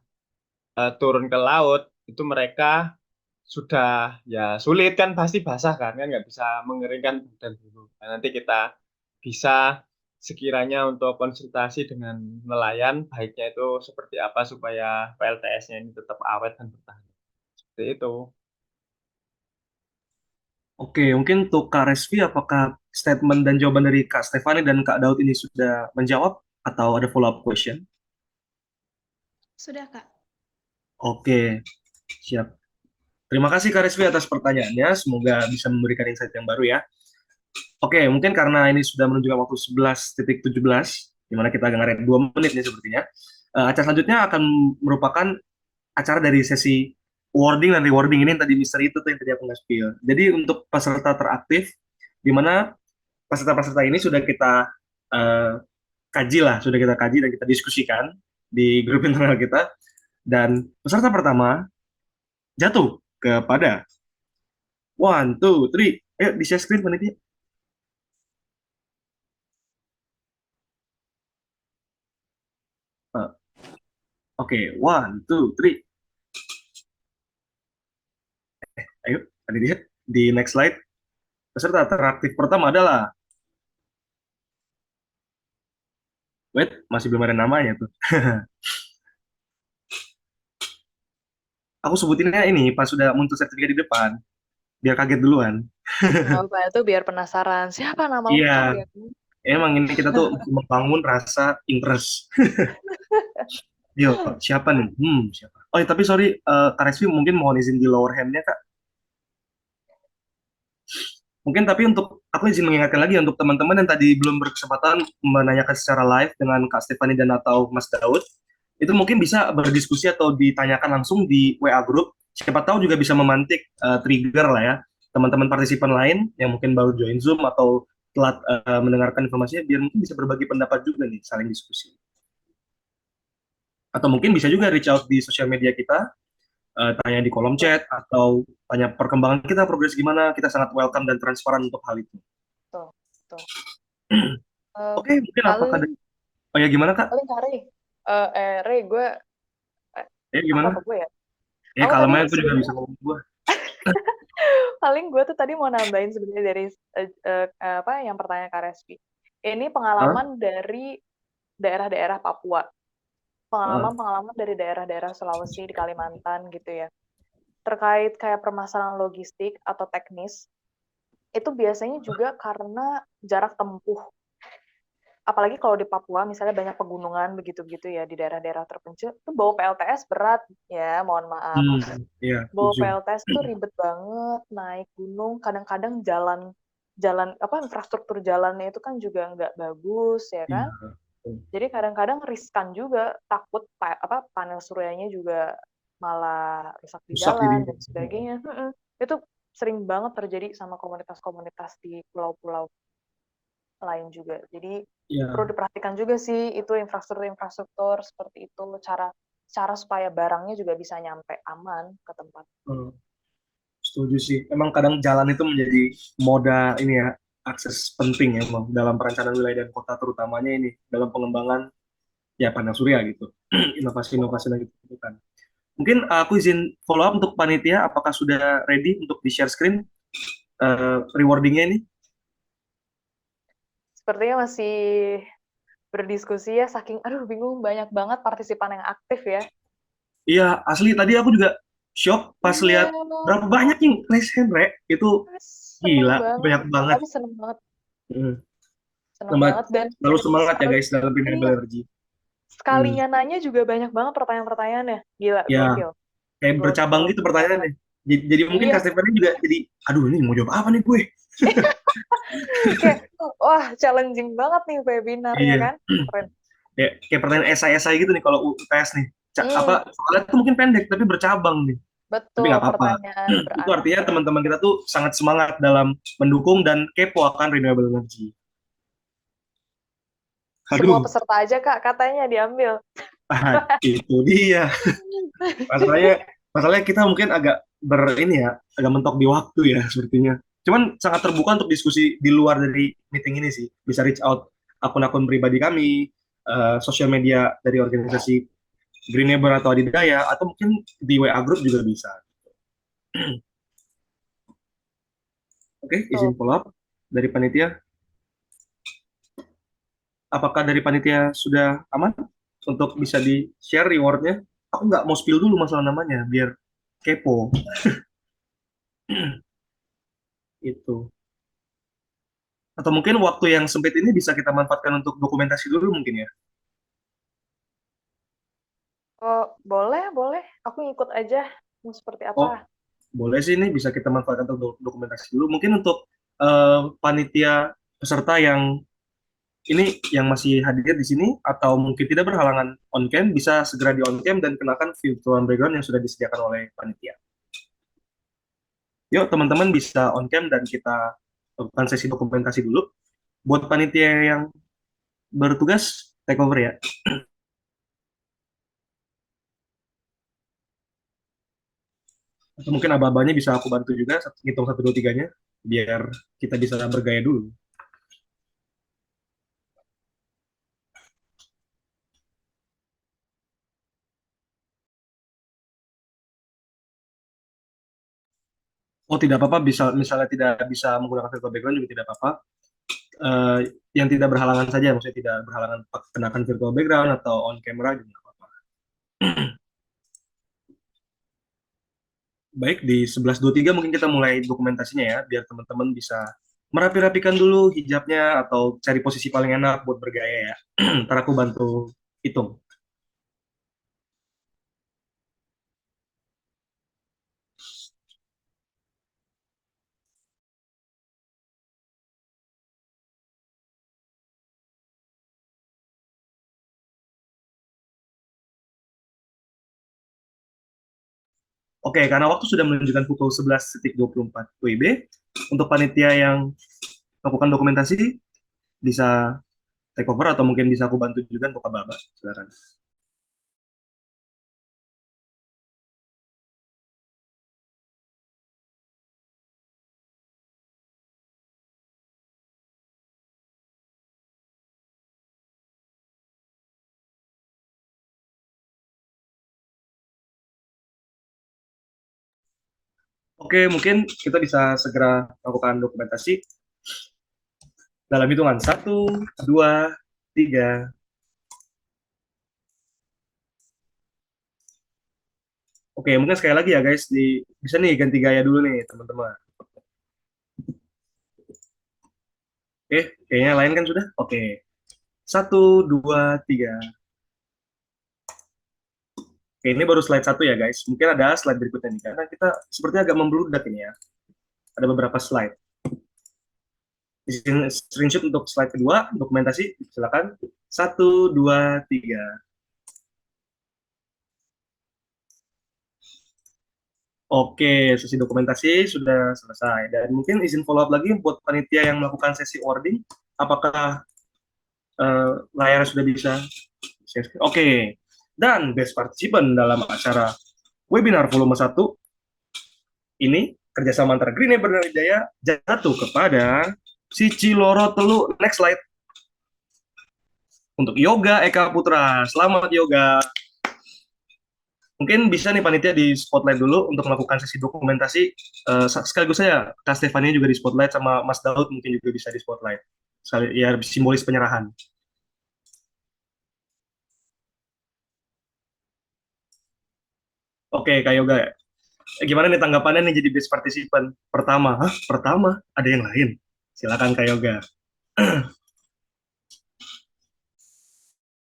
turun ke laut, itu mereka sudah ya sulit kan pasti basah kan nggak bisa mengeringkan badan dulu. Nah, nanti kita bisa sekiranya untuk konsultasi dengan nelayan baiknya itu seperti apa supaya PLTS-nya ini tetap awet dan bertahan. Seperti itu. Oke, mungkin untuk Kak Resvi, apakah statement dan jawaban dari Kak Stefani dan Kak Daud ini sudah menjawab atau ada follow-up question? Sudah, Kak. Oke, siap. Terima kasih Kak Resvi atas pertanyaannya. Semoga bisa memberikan insight yang baru ya. Oke, mungkin karena ini sudah menunjukkan waktu 11:17, di mana kita agak ngaret 2 menit nih sepertinya. Acara selanjutnya akan merupakan acara dari sesi awarding dan rewarding. Ini yang tadi misteri itu tuh yang tadi aku nge-spill. Jadi untuk peserta teraktif, di mana peserta-peserta ini sudah kita eh, kaji lah, sudah kita kaji dan kita diskusikan di grup internal kita. Dan peserta pertama jatuh kepada one, two, three. Ayo di share screen panitia. Eh, Oke, one, two, three. Ayo, tadi lihat di next slide. Peserta teraktif pertama adalah, wait, masih belum ada namanya tuh. Aku sebutinnya ini pas sudah muncul sertifikat di depan, biar kaget duluan. Apa itu biar penasaran siapa nama Iya, lengkap ya? emang ini kita tuh membangun rasa interest. Yo, siapa nih? Siapa? Oh, tapi sorry, Kak Resvi mungkin mohon izin di lower hand-nya, Kak. Mungkin tapi untuk aku izin mengingatkan lagi untuk teman-teman yang tadi belum berkesempatan menanyakan secara live dengan Kak Stefani dan atau Mas Daud, itu mungkin bisa berdiskusi atau ditanyakan langsung di WA group. Siapa tahu juga bisa memantik trigger lah ya teman-teman partisipan lain yang mungkin baru join Zoom atau telat mendengarkan informasinya, biar mungkin bisa berbagi pendapat juga nih, saling diskusi. Atau mungkin bisa juga reach out di sosial media kita, tanya di kolom chat atau tanya perkembangan kita, progres gimana, kita sangat welcome dan transparan untuk hal itu. Tuh, tuh. Oke, mungkin apakah ada... Oh ya, gimana, Kak? Paling Kari, Rey, gue, Gimana? apa gue ya? Ya, Aku kalau tadi main aku juga sebenarnya bisa ngomong gue. paling gue tuh tadi mau nambahin sebenarnya dari apa yang pertanyaan Kak Respi. Ini pengalaman dari daerah-daerah Papua, pengalaman dari daerah-daerah Sulawesi di Kalimantan gitu ya. Terkait kayak permasalahan logistik atau teknis, itu biasanya juga karena jarak tempuh. Apalagi kalau di Papua, misalnya banyak pegunungan begitu-begitu ya di daerah-daerah terpencil, itu bawa PLTS berat ya, mohon maaf. Iya, Bawa setuju. PLTS tuh ribet banget, naik gunung, kadang-kadang jalan apa infrastruktur jalannya itu kan juga nggak bagus ya kan. Jadi kadang-kadang riskan juga, takut panel suryanya juga malah rusak di jalan dan sebagainya. Itu sering banget terjadi sama komunitas-komunitas di pulau-pulau lain juga. Jadi perlu diperhatikan juga sih itu infrastruktur seperti itu, cara supaya barangnya juga bisa nyampe aman ke tempat. Setuju sih. Emang kadang jalan itu menjadi moda ini ya, akses penting ya emang dalam perencanaan wilayah dan kota, terutamanya ini dalam pengembangan ya panel surya gitu. Inovasi-inovasi yang kita lakukan. Mungkin aku izin follow up untuk panitia, apakah sudah ready untuk di share screen rewardingnya ini? Sepertinya masih berdiskusi ya, saking aduh bingung banyak banget partisipan yang aktif ya. Iya, asli tadi aku juga shock pas Iya, lihat berapa banyak yang raise hand, Re. Itu seneng gila, banget. banyak banget. Tapi seneng banget, Hmm. seneng Selamat, banget dan selalu semangat ya sekali, guys dalam renewable iya, energy. sekalinya nanya juga banyak banget pertanyaan-pertanyaannya. Gila, Ya, gokil. kayak bercabang Gokil gitu banget. pertanyaannya. Jadi mungkin Iya, Kak Stephanie juga jadi, aduh ini mau jawab apa nih gue? kayak wah challenging banget nih webinar ya Iya. kan? Keren. Kayak pertanyaan esai-esai gitu nih kalau UTS nih. Hmm, Soalnya tuh mungkin pendek tapi bercabang nih. Tapi betul, nggak apa-apa. pertanyaan Itu artinya beraneka. teman-teman kita tuh sangat semangat dalam mendukung dan kepo akan renewable energy. Semua Aduh, peserta aja Kak katanya diambil. itu dia. Masalahnya, masalahnya kita mungkin agak ini ya, agak mentok di waktu ya sepertinya. Cuman sangat terbuka untuk diskusi di luar dari meeting ini sih. Bisa reach out akun-akun pribadi kami, sosial media dari organisasi Green Neighbor atau Adidaya, atau mungkin di WA Group juga bisa. Oke, izin follow up dari panitia. Apakah dari panitia sudah aman untuk bisa di-share rewardnya? Aku nggak mau spill dulu masalah namanya, biar kepo. Itu. Atau mungkin waktu yang sempit ini bisa kita manfaatkan untuk dokumentasi dulu mungkin ya. Oh, boleh, boleh. Aku ngikut aja. Mau seperti Oh, apa? boleh sih ini bisa kita manfaatkan untuk dokumentasi dulu. Mungkin untuk panitia peserta yang ini yang masih hadir di sini atau mungkin tidak berhalangan on cam bisa segera di on cam dan kenakan virtual background yang sudah disediakan oleh panitia. Yuk teman-teman bisa on cam dan kita lakukan sesi dokumentasi dulu. Buat panitia yang bertugas take over ya. Atau mungkin aba-abanya bisa aku bantu juga, hitung 1, 2, 3-nya, biar kita bisa bergaya dulu. Oh, tidak apa-apa, bisa misalnya tidak bisa menggunakan virtual background juga tidak apa-apa. Eh, yang tidak berhalangan saja, maksudnya tidak berhalangan kenakan virtual background atau on camera juga nggak apa-apa. Baik, di 11.23 mungkin kita mulai dokumentasinya ya, biar teman-teman bisa merapi-rapikan dulu hijabnya atau cari posisi paling enak buat bergaya ya. Ntar aku bantu hitung. Oke, karena waktu sudah menunjukkan pukul 11.24 WIB, untuk panitia yang melakukan dokumentasi bisa take over atau mungkin bisa aku bantu juga untuk aba-aba. Silakan. Oke, mungkin kita bisa segera melakukan dokumentasi dalam hitungan 1, 2, 3. Oke, mungkin sekali lagi ya guys, bisa nih ganti gaya dulu nih teman-teman. Oke, kayaknya lain kan sudah? Oke, 1, 2, 3. Oke, ini baru slide 1 ya guys. Mungkin ada slide berikutnya nih, karena kita sepertinya agak membludak ini ya. Ada beberapa slide. Screenshot untuk slide kedua, dokumentasi, silakan. 1, 2, 3. Oke, sesi dokumentasi sudah selesai. Dan mungkin izin follow up lagi buat panitia yang melakukan sesi awarding, apakah layarnya sudah bisa share screen? Oke, dan best participant dalam acara webinar volume 1 ini kerjasama antara Green Neighbor dan Jaya jatuh kepada si Ciloro Telu. Next slide. Untuk Yoga Eka Putra. Selamat Yoga. Mungkin bisa nih panitia di spotlight dulu untuk melakukan sesi dokumentasi. Sekaligus saya, Kak Stefania juga di spotlight, sama Mas Daud mungkin juga bisa di spotlight. Ya simbolis penyerahan. Oke, Kak Yoga. Gimana nih tanggapannya nih jadi best participant pertama? Hah, pertama? Ada yang lain? Silakan Kak Yoga.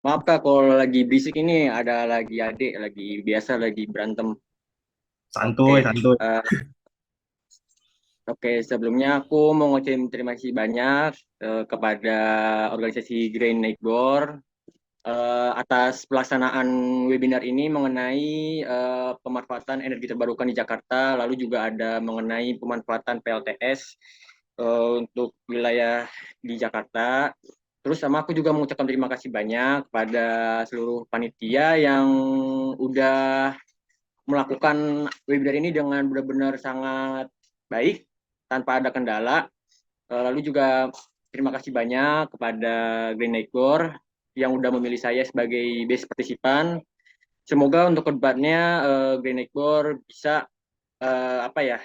Maaf Kak, kalau lagi berisik ini ada lagi adik, lagi biasa lagi berantem. Santuy, Oke, santuy. eh, oke, sebelumnya aku mau ngucapin terima kasih banyak kepada organisasi Green Neighbor atas pelaksanaan webinar ini mengenai pemanfaatan energi terbarukan di Jakarta, lalu juga ada mengenai pemanfaatan PLTS untuk wilayah di Jakarta. Terus sama aku juga mengucapkan terima kasih banyak kepada seluruh panitia yang udah melakukan webinar ini dengan benar-benar sangat baik tanpa ada kendala. Lalu juga terima kasih banyak kepada Green Neighbor yang udah memilih saya sebagai best partisipan. Semoga untuk kedepannya Green Neighbor bisa apa ya?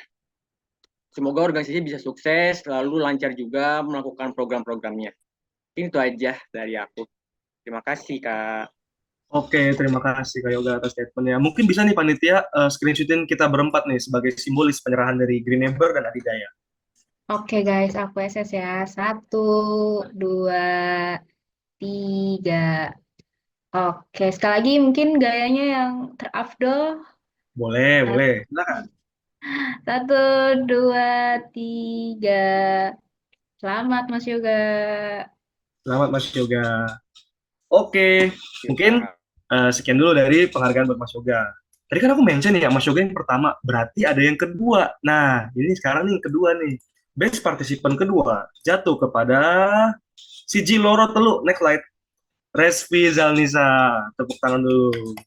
Semoga organisasi bisa sukses, lalu lancar juga melakukan program-programnya. Itu aja dari aku. Terima kasih, Kak. Oke, terima kasih Kak Yoga atas statementnya. Mungkin bisa nih panitia screenshotin kita berempat nih sebagai simbolis penyerahan dari Green Ember dan Adidaya. Oke guys, aku SS ya. 1, 2, 3. Oke, sekali lagi mungkin gayanya yang terafdol. Boleh, boleh. Silakan. 1, 2, 3. Selamat Mas Yoga. Selamat Mas Yoga. Oke, mungkin sekian dulu dari penghargaan buat Mas Yoga. Tadi kan aku mention ya, Mas Yoga yang pertama, berarti ada yang kedua. Nah, ini sekarang nih yang kedua nih. Best participant kedua jatuh kepada Siji Loro Telu. Next slide. Resvi Zalnisa. Tepuk tangan dulu.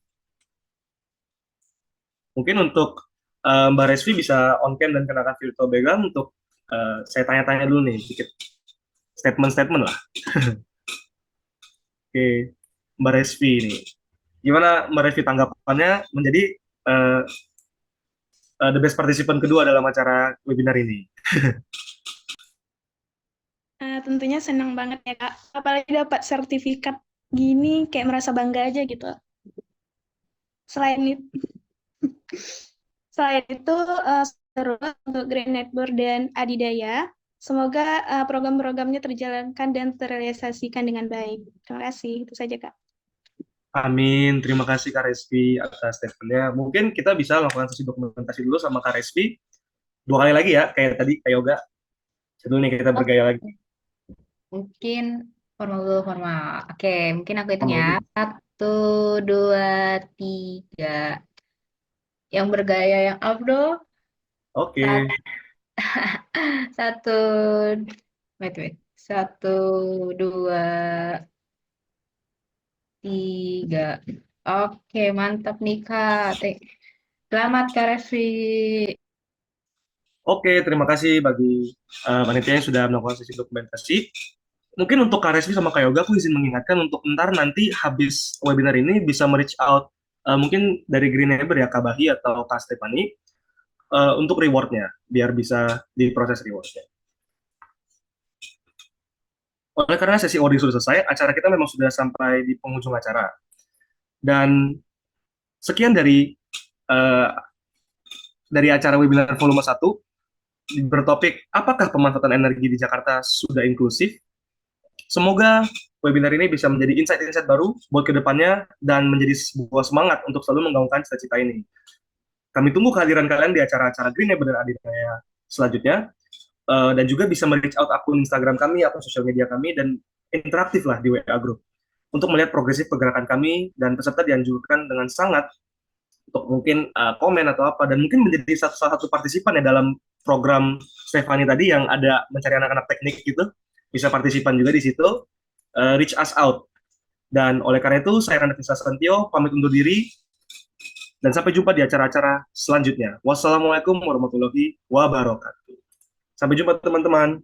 Mungkin untuk Mbak Resvi bisa on cam dan kenakan virtual background untuk saya tanya-tanya dulu nih, sedikit statement-statement lah. Oke, Mbak Resvi nih. Gimana Mbak Resvi tanggapannya menjadi uh, the best participant kedua dalam acara webinar ini? Tentunya senang banget ya Kak. Apalagi dapat sertifikat gini kayak merasa bangga aja gitu. Selain itu, seru untuk Green Network dan Adidaya. Semoga program-programnya terjalankan dan terrealisasikan dengan baik. Terima kasih. Itu saja Kak. Amin, terima kasih Kak Resvi atas statementnya. Mungkin kita bisa lakukan sesi dokumentasi dulu sama Kak Resvi. 2 kali lagi ya, kayak tadi, Kak Yoga. Sebelum ini kita bergaya lagi. Mungkin formal dulu, formal. Oke, mungkin aku hitung ya. 1, 2, 3. Yang bergaya yang afdol. Oke. 1, wait. 1, 2, 3. Oke, mantap nih Kak. Selamat Kak Revi. Oke, terima kasih bagi panitia yang sudah melakukan sesi dokumentasi. Mungkin untuk Kak Resmi sama Kak Yoga, aku izin mengingatkan untuk ntar nanti habis webinar ini bisa reach out mungkin dari Green Neighbor ya, Kak Bahi atau Kak Stefani untuk rewardnya, biar bisa diproses rewardnya. Oleh karena sesi audio sudah selesai, acara kita memang sudah sampai di penghujung acara. Dan sekian dari acara webinar volume 1 bertopik apakah pemanfaatan energi di Jakarta sudah inklusif. Semoga webinar ini bisa menjadi insight-insight baru buat kedepannya dan menjadi sebuah semangat untuk selalu menggaungkan cita-cita ini. Kami tunggu kehadiran kalian di acara-acara Green Neighbor dan Aditya selanjutnya, dan juga bisa reach out akun Instagram kami, akun sosial media kami, dan interaktif lah di WA Group untuk melihat progresif pergerakan kami, dan peserta dianjurkan dengan sangat untuk mungkin komen atau apa, dan mungkin menjadi salah satu partisipan ya dalam program Stefani tadi yang ada mencari anak-anak teknik gitu, bisa partisipan juga di situ, reach us out. Dan oleh karena itu, saya Randa Krishna Santio, pamit undur diri, dan sampai jumpa di acara-acara selanjutnya. Wassalamualaikum warahmatullahi wabarakatuh. Sampai jumpa teman-teman.